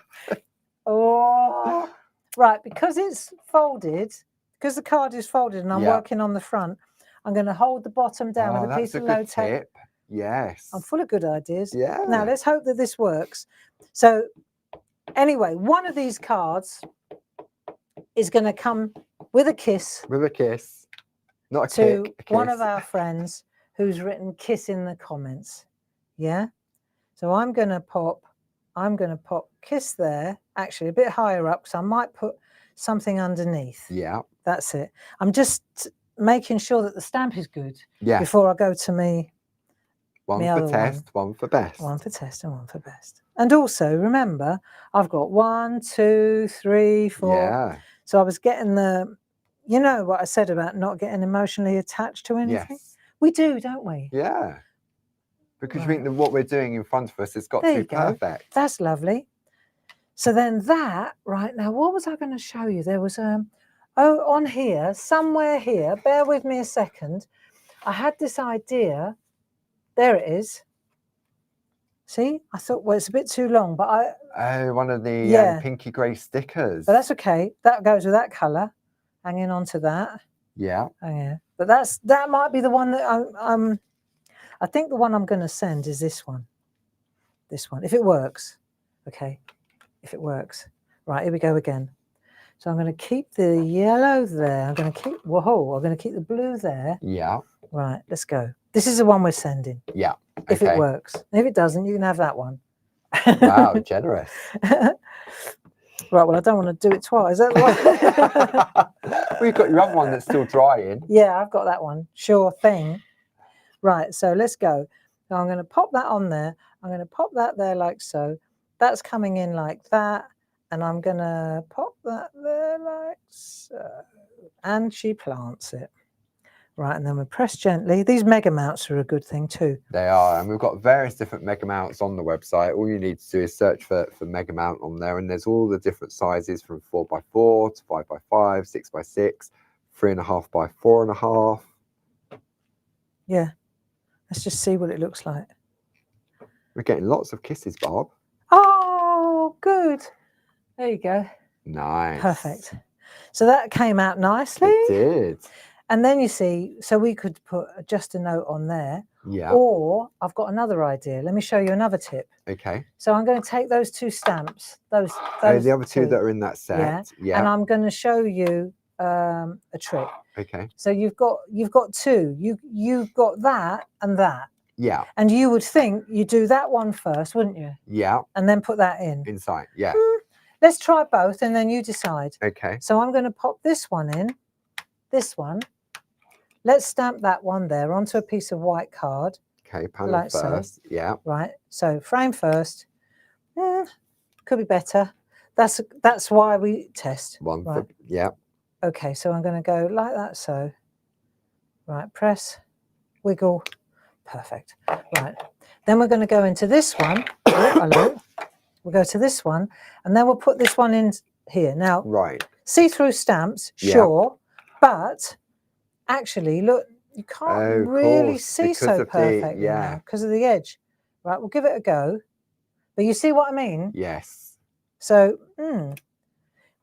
Oh, right. Because it's folded, because the card is folded and I'm working on the front, I'm going to hold the bottom down with a piece of low tape. Yes. I'm full of good ideas. Yeah. Now, let's hope that this works. So, anyway, one of these cards is going to come with a kiss. With a kiss. Not a to kick, a kiss. one of our friends who's written kiss in the comments. Yeah. So I'm going to pop kiss there, actually a bit higher up, so I might put something underneath. Yeah. That's it. I'm just making sure that the stamp is good Yes. before I go to me. One for test, one for best. One for test and one for best. And also remember, I've got 1, 2, 3, 4. Yeah. So I was getting the, you know what I said about not getting emotionally attached to anything? Yes. We do, don't we? Yeah. Because you think that what we're doing in front of us has got to be perfect. That's lovely. So then that, right now, what was I going to show you? There was on here, somewhere here, bear with me a second. I had this idea. There it is. See, I thought, well, it's a bit too long, but I... Oh, one of the pinky grey stickers. But that's okay. That goes with that colour. Hanging on to that. Yeah. Oh, yeah. But that might be the one that I think the one I'm going to send is this one. This one, if it works. Okay, if it works. Right, here we go again. So I'm going to keep the yellow there. I'm going to keep, whoa, I'm going to keep the blue there. Yeah. Right, let's go. This is the one we're sending. Yeah. Okay. If it works. If it doesn't, you can have that one. Wow, generous. Right, well, I don't want to do it twice. Is that the one? We've got your other one that's still drying. Yeah, I've got that one. Sure thing. Right, so let's go. Now I'm going to pop that on there. I'm going to pop that there like so. That's coming in like that. And I'm going to pop that there like so. And she plants it. Right, and then we press gently. These mega mounts are a good thing too. They are, and we've got various different mega mounts on the website. All you need to do is search for mega mount on there, and there's all the different sizes from 4x4 to 5x5, 6x6, 3.5 by 4.5. Yeah, let's just see what it looks like. We're getting lots of kisses, Bob. Oh, good. There you go. Nice. Perfect. So that came out nicely. It did. And then you see, so we could put just a note on there. Yeah. Or I've got another idea. Let me show you another tip. Okay. So I'm going to take those two stamps, those the other two that are in that set. Yeah. Yeah. And I'm going to show you a trick. Okay. So you've got two. You've got that and that. Yeah. And you would think you do that one first, wouldn't you? Yeah. And then put that in. Inside. Yeah. Let's try both and then you decide. Okay. So I'm going to pop this one in. This one. Let's stamp that one there onto a piece of white card. Okay, panel like first. So. Yeah. Right. So frame first. Could be better. That's why we test. One right. for, yeah. Okay, so I'm going to go like that. So, right, press, wiggle, perfect. Right. Then we're going to go into this one. Hello. We'll go to this one, and then we'll put this one in here. Now, right. See-through stamps, sure, but actually, look, you can't really see so perfectly now because of the edge. Right, we'll give it a go. But you see what I mean? Yes. So,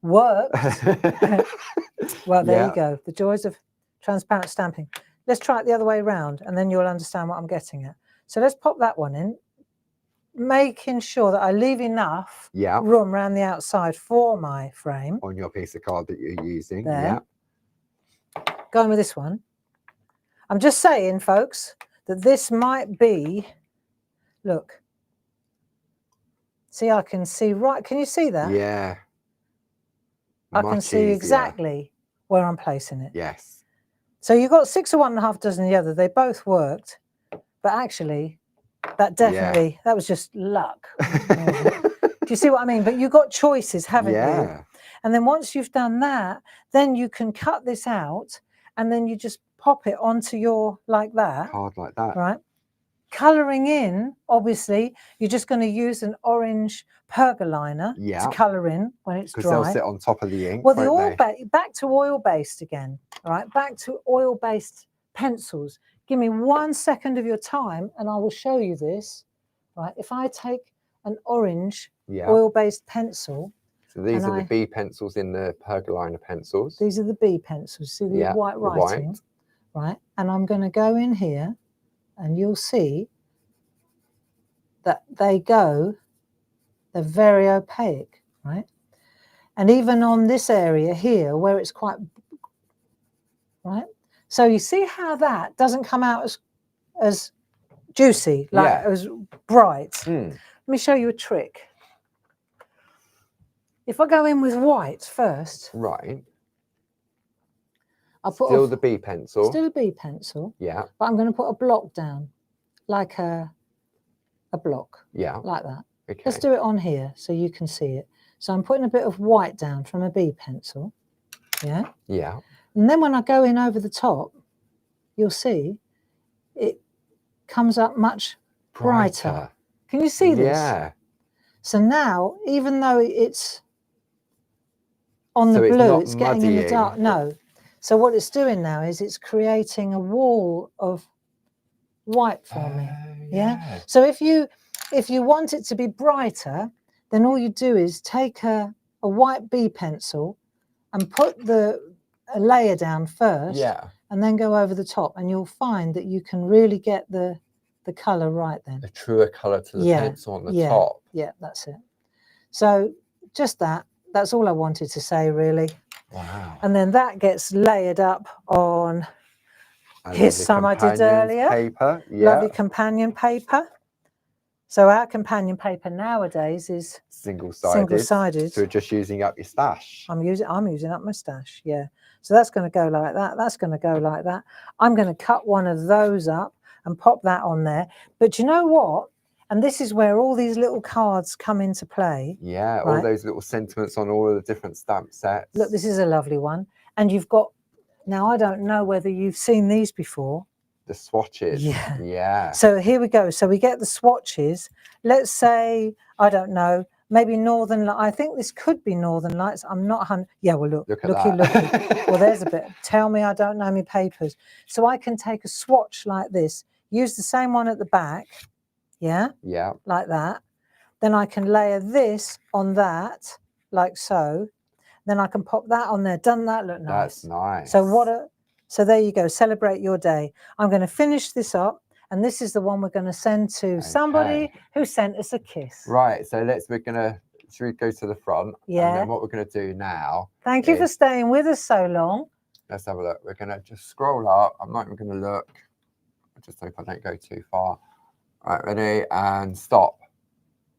works. Well, there you go. The joys of transparent stamping. Let's try it the other way around, and then you'll understand what I'm getting at. So let's pop that one in, making sure that I leave enough room around the outside for my frame. On your piece of card that you're using. There. Yeah. going with this one. I'm just saying, folks, that this might be, look. See, I can see right. Can you see that? Yeah. I can see exactly where I'm placing it. Yes. So you got 6 of one and a half dozen the other. They both worked, but actually, that definitely that was just luck. Do you see what I mean? But you got choices, haven't you? And then once you've done that, then you can cut this out, and then you just pop it onto your like that. Card like that. Right. Colouring in, obviously, you're just going to use an orange pergoliner to colour in when it's dry. Because they'll sit on top of the ink. Well, the oil back to oil-based again, right? Back to oil-based pencils. Give me 1 second of your time, and I will show you this. Right? If I take an orange oil-based pencil. So these are the B pencils in the pergoliner pencils. These are the B pencils. See the white writing, right? And I'm going to go in here. And you'll see that they're very opaque, right? And even on this area here, where it's quite, right? So you see how that doesn't come out as juicy, like as bright. Let me show you a trick. If I go in with white first. Right. I'll put still the B pencil. Still a B pencil. Yeah. But I'm going to put a block down, like a block. Yeah. Like that. Okay. Let's do it on here so you can see it. So I'm putting a bit of white down from a B pencil. Yeah. Yeah. And then when I go in over the top, you'll see it comes up much brighter. Can you see this? Yeah. So now, even though it's on the blue, it's getting in the dark. No. So what it's doing now is it's creating a wall of white for me. Yeah. So if you want it to be brighter, then all you do is take a white B pencil and put a layer down first. Yeah. And then go over the top, and you'll find that you can really get the colour right then. A truer colour to the pencil on the top. Yeah, that's it. So just that's all I wanted to say, really. Wow. And then that gets layered up on, here's some I did earlier. Paper. Yeah. Lovely companion paper. So our companion paper nowadays is single-sided. So you're just using up your stash. I'm using up my stash, yeah. So that's going to go like that. That's going to go like that. I'm going to cut one of those up and pop that on there. But you know what? And this is where all these little cards come into play. Yeah, all those little sentiments on all of the different stamp sets. Look, this is a lovely one. And you've got, now I don't know whether you've seen these before. The swatches. Yeah. Yeah. So here we go. So we get the swatches. Let's say, I don't know, maybe Northern Lights. I think this could be Northern Lights. I'm not 100. Yeah, well, look. Look at looky. that. Well, there's a bit. Tell me I don't know my papers. So I can take a swatch like this, use the same one at the back. Yeah? Yeah. Like that. Then I can layer this on that, like so. Then I can pop that on there. Doesn't that look nice? That's nice. So there you go. Celebrate your day. I'm going to finish this up. And this is the one we're going to send to somebody who sent us a kiss. Right. So should we go to the front? Yeah. And then what we're going to do now. Thank you for staying with us so long. Let's have a look. We're going to just scroll up. I'm not even going to look. I just hope I don't go too far. Right, ready, and stop.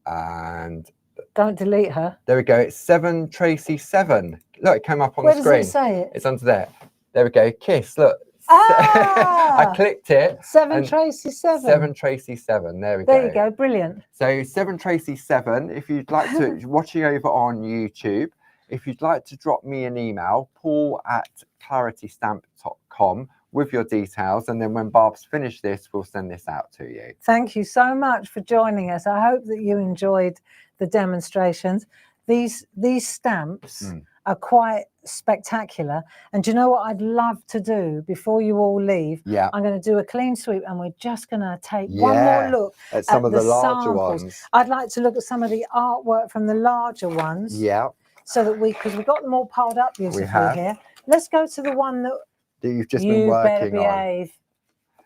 And don't delete her. There we go. It's 7 Tracy 7. Look, it came up on the screen. Where does it say it? It's under there. There we go. Kiss. Look. Ah! I clicked it. 7 Tracy 7. 7 Tracy 7. There we go. There you go. Brilliant. So 7 Tracy 7. If you'd like to, watching over on YouTube, if you'd like to drop me an email, paul@claritystamp.com with your details, and then when Barb's finished this, we'll send this out to you. Thank you so much for joining us. I hope that you enjoyed the demonstrations. These stamps are quite spectacular. And do you know what I'd love to do before you all leave? Yeah. I'm going to do a clean sweep, and we're just going to take one more look at some of the larger samples. ones. I'd like to look at some of the artwork from the larger ones. Yeah. So that because we've got them all piled up beautifully here. Let's go to the one that you've just been working on.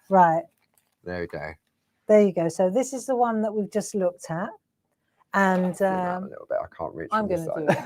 Right. There we go. There you go. So this is the one that we've just looked at. And a little bit. I can't reach. I'm going to do it.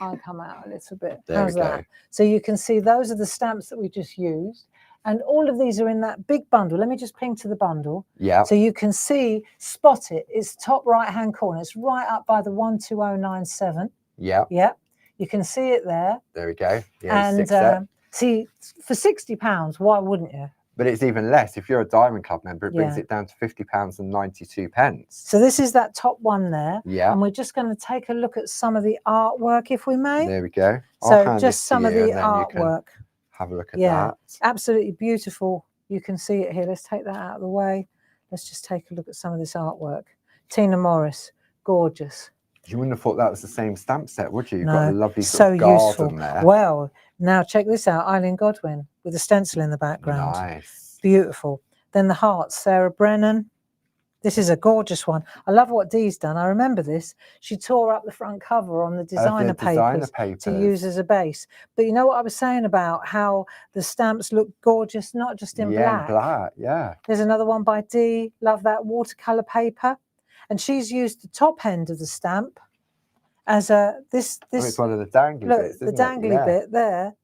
I'll come out a little bit. There How's we go. that? So you can see those are the stamps that we just used. And all of these are in that big bundle. Let me just ping to the bundle. Yeah. So you can see, spot it. It's top right-hand corner. It's right up by the 12097. Yeah. Yeah. You can see it there. There we go. Yeah, And 6 set. see, for £60, why wouldn't you? But it's even less. If you're a Diamond Club member, it brings Yeah. it down to £50.92. So this is that top one there. Yeah. And we're just going to take a look at some of the artwork, if we may. There we go. I'll So hand just this to some of you the and then you can artwork. have a look at Yeah, that. absolutely beautiful. You can see it here. Let's take that out of the way. Let's just take a look at some of this artwork. Tina Morris, gorgeous. You wouldn't have thought that was the same stamp set, would you? You've No, got a lovely so sort of garden useful. there. Well, now check this out. Eileen Godwin with a stencil in the background. Nice. Beautiful. Then the hearts, Sarah Brennan. This is a gorgeous one. I love what Dee's done. I remember this. She tore up the front cover on the designer papers to use as a base. But you know what I was saying about how the stamps look gorgeous, not just in black. Black, yeah. There's another one by Dee. Love that watercolor paper. And she's used the top end of the stamp as a this. It's one of the dangly look, bits, the isn't dangly bit there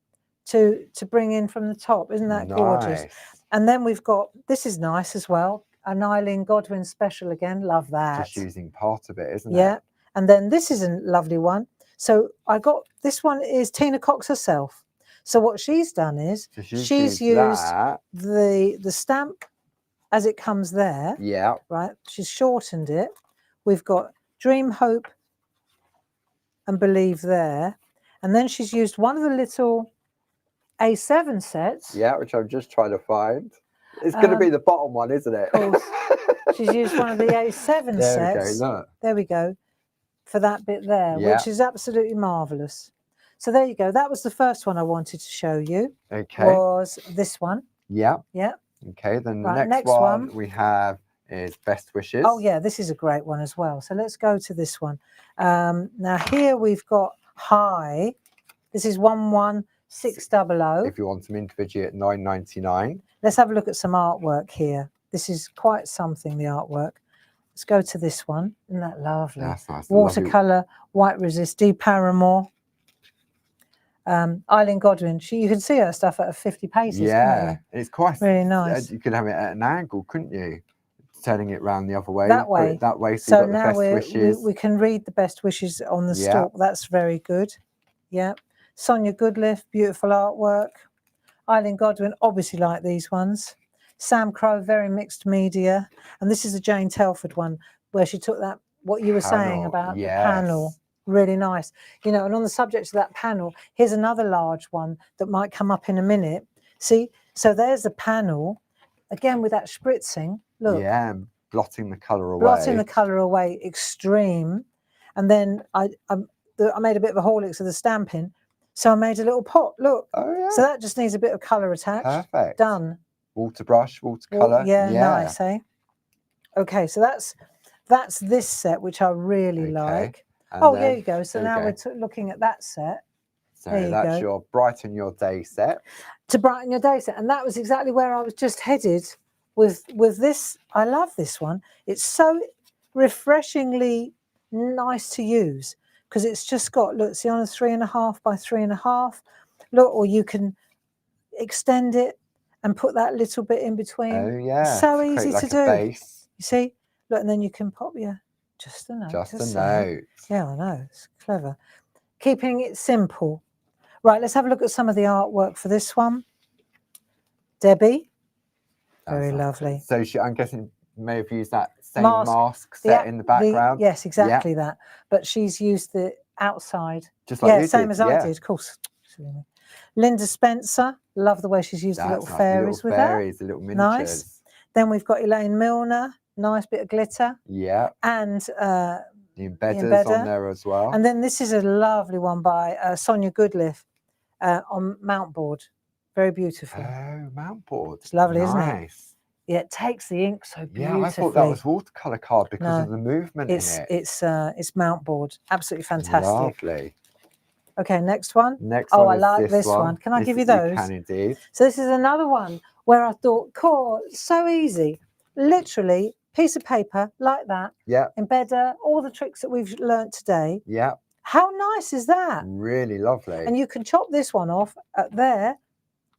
to bring in from the top. Isn't that gorgeous? And then we've got, this is nice as well, an Eileen Godwin special again. Love that. Just using part of it, isn't it? Yeah. And then this is a lovely one. So I got, this one is Tina Cox herself. So what she's done is she's used the stamp as it comes there. Yeah. Right. She's shortened it. We've got Dream, Hope and Believe there. And then she's used one of the little A7 sets. Yeah, which I'm just trying to find. It's going to be the bottom one, isn't it? Of course. She's used one of the A7 sets. There we go, look. There we go. For that bit there, which is absolutely marvellous. So there you go. That was the first one I wanted to show you. Okay. Was this one. Yeah. Yeah. Okay, then the next one we have is Best Wishes. Oh, yeah, this is a great one as well. So let's go to this one. Now, here we've got High. This is 11600. If you want them individually at $9.99. Let's have a look at some artwork here. This is quite something, the artwork. Let's go to this one. Isn't that lovely? That's nice. Watercolour, White Resist, Dee Paramore. Eileen Godwin, you can see her stuff at 50 paces. Yeah, it's quite really nice. You could have it at an angle, couldn't you? Turning it round the other way. That way. Put it that way. So you've got now the best wishes. we can read the best wishes on the stalk. That's very good. Yeah. Sonia Goodliff, beautiful artwork. Eileen Godwin, obviously like these ones. Sam Crow, very mixed media. And this is a Jane Telford one where she took that, what you were saying about the panel. Really nice. You know, and on the subject of that panel, here's another large one that might come up in a minute. See, so there's the panel, again with that spritzing. Look. Yeah, blotting the colour away. Blotting the colour away, extreme. And then I made a bit of a Horlicks of the stamping. So I made a little pot, look. Oh, yeah. So that just needs a bit of colour attached. Perfect. Done. Water brush, watercolour. Yeah, nice, eh? Okay, so that's this set, which I really like. And there you go. So now we're looking at that set. So that's your Brighten Your Day set. To brighten your day set. And that was exactly where I was just headed with this. I love this one. It's so refreshingly nice to use because it's just got, look, see on a 3.5 by 3.5. Look, or you can extend it and put that little bit in between. Oh, yeah. So easy to do. Base. You see? Look, and then you can pop just a note. Just a note. Yeah, I know. It's clever. Keeping it simple. Right, let's have a look at some of the artwork for this one. Debbie. Very lovely. So I'm guessing may have used that same mask set in the background. Yes, exactly that. But she's used the outside. Just like you same did. As I did, of course. Linda Spencer. Love the way she's used the little fairies with that. The little miniatures. Nice. Then we've got Elaine Milner. Nice bit of glitter. Yeah. And the embedders on there as well. And then this is a lovely one by Sonia Goodliff on mount board. Very beautiful. Oh, mount board. It's lovely, isn't it? Yeah, it takes the ink so beautifully. Yeah, I thought that was watercolour card because of the movement in it. It's mount board. Absolutely fantastic. Lovely. Okay, next one. Oh, I like this one. Can I give you those? You can indeed. So this is another one where I thought, cool, so easy. Literally, piece of paper like that. Yeah. Embedder, all the tricks that we've learnt today. Yeah. How nice is that? Really lovely. And you can chop this one off at there,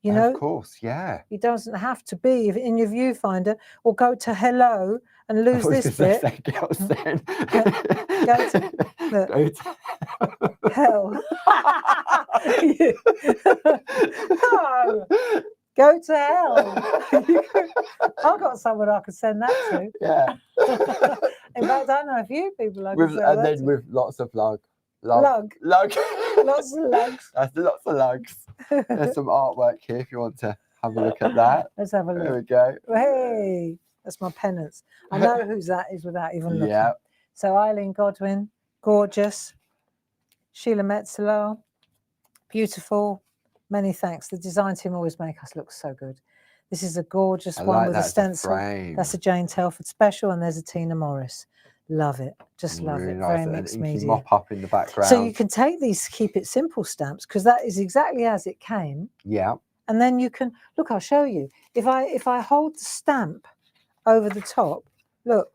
you And know. of course, yeah. It doesn't have to be in your viewfinder, or go to hello and lose this bit. Go to look. go to Hell. No. Go to hell. I've got someone I could send that to. Yeah. In fact, I know a few people I could send And that then to. with lots of lug. Lug. Lug. Lots of lugs. That's lots of lugs. There's some artwork here if you want to have a look at that. Let's have a look. There we go. Hey, that's my penance. I know whose that is without even looking. Yeah. So Eileen Godwin, gorgeous. Sheila Metzeler, beautiful. Many thanks. The design team always make us look so good. This is a gorgeous one with a stencil. That's a Jane Telford special, and there's a Tina Morris. Love it. Just love really it. nice. Very And mixed an inky media. mop up in the background. So you can take these Keep It Simple stamps, because that is exactly as it came. Yeah. And then you can look. I'll show you. If I hold the stamp over the top, look.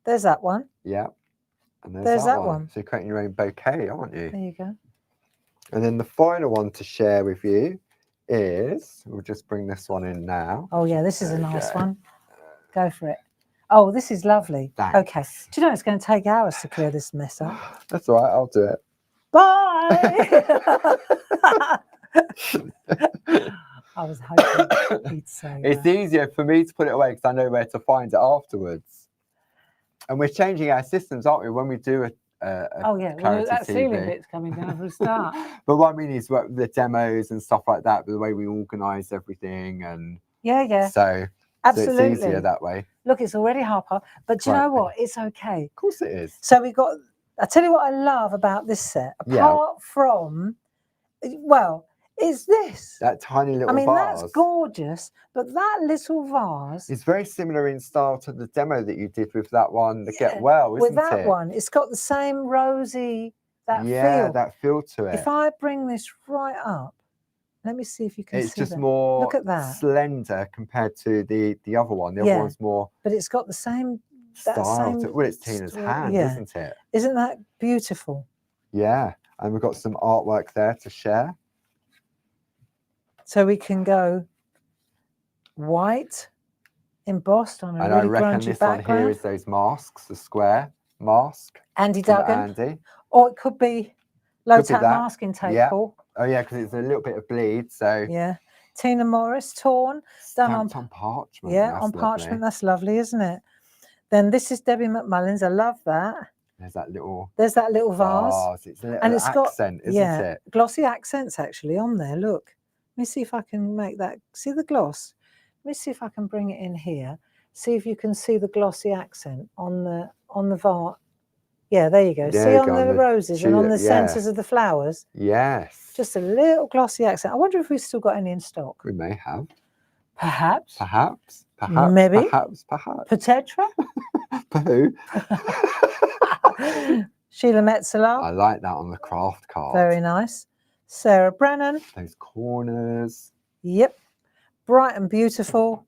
There's that one. Yeah. And There's that one. So you're creating your own bouquet, aren't you? There you go. And then the final one to share with you is, we'll just bring this one in now. Oh yeah, this is There a we nice go. one. Go for it. Oh, this is lovely. Thanks. Okay. Do you know it's going to take hours to clear this mess up? That's all right, I'll do it. Bye. I was hoping he'd say It's that. easier for me to put it away because I know where to find it afterwards. And we're changing our systems, aren't we? When we do a Oh yeah, well, Clarity that ceiling TV. bit's coming down for a start. But what I mean is the demos and stuff like that, the way we organise everything, and Yeah. so Absolutely. it's easier that way. Look, it's already half past, but do you know Right. what? It's okay. Of course it is. So we got. I tell you what I love about this set, Yeah. apart from, well, is this. That tiny little I mean, vase. that's gorgeous, but that little vase. It's very similar in style to the demo that you did with that one, the Yeah, Get Well, isn't with that it? one, it's got the same rosy Yeah, feel. that feel to it. If I bring this right up, let me see if you can It's see just that. more Look at that. slender compared to the other one. The Yeah. other one's more But it's got the same style. same Well, it's Tina's story, hand, yeah. isn't it? Isn't that beautiful? Yeah. And we've got some artwork there to share. So we can go white embossed on a And I really reckon grungy this one background. here is those masks, the square mask. Andy from Duggan. Andy. Or it could be low Could be tap that. masking tape, Yeah. Paul. Oh, yeah, because it's a little bit of bleed. So Yeah. Tina Morris, torn. Done on, stamped on parchment. yeah, That's on parchment. lovely. That's lovely, isn't it? Then this is Debbie McMullins. I love that. There's that little There's that little vase. vase. It's a little And it's got- accent, isn't yeah, it? glossy accents actually on there. Look. Let me see if I can make that. See the gloss? Let me see if I can bring it in here. See if you can see the glossy accent on the vase. Yeah, there you go. There See you on go, the on the roses and on tulip, the yeah. centres of the flowers. Yes. Just a little glossy accent. I wonder if we've still got any in stock. We may have. Perhaps. Perhaps. Maybe. Perhaps. Petetra. Who? Sheila Metzeler. I like that on the craft card. Very nice. Sarah Brennan. Those corners. Yep. Bright and beautiful.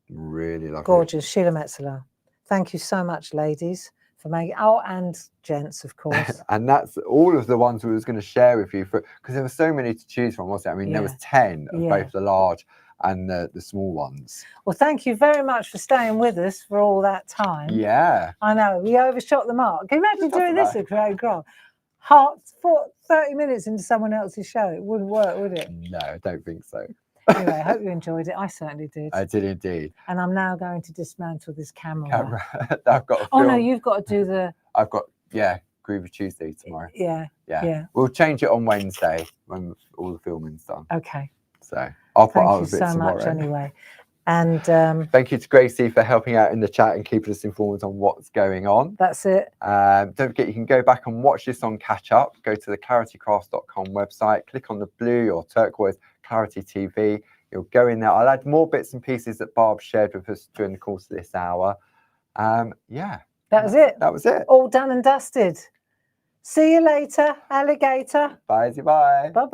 Really lovely. Gorgeous. Sheila Metzeler. Thank you so much, ladies, for making. Oh, and gents, of course. And that's all of the ones we was going to share with you, because there were so many to choose from, wasn't it? I mean, there was 10 of Yeah. both the large and the small ones. Well, thank you very much for staying with us for all that time. Yeah. I know, we overshot the mark. Can you imagine Doesn't doing this matter. at Creative Craft? 30 minutes into someone else's show. It wouldn't work, would it? No, I don't think so. Anyway, I hope you enjoyed it. I certainly did. I did indeed. And I'm now going to dismantle this camera. I've got a Oh, no, film. you've got to do the... I've got, Groovy Tuesday tomorrow. Yeah. We'll change it on Wednesday when all the filming's done. Okay. So I'll put Thank other you bits so tomorrow. much anyway. And Thank you to Gracie for helping out in the chat and keeping us informed on what's going on. that's it. Don't forget, you can go back and watch this on catch up. Go to the claritycraft.com website, click on the blue or turquoise Clarity TV. You'll go in there. I'll add more bits and pieces that Barb shared with us during the course of this hour. That was it. That was it. All done and dusted. See you later, alligator. Bye. Bye. Bye-bye.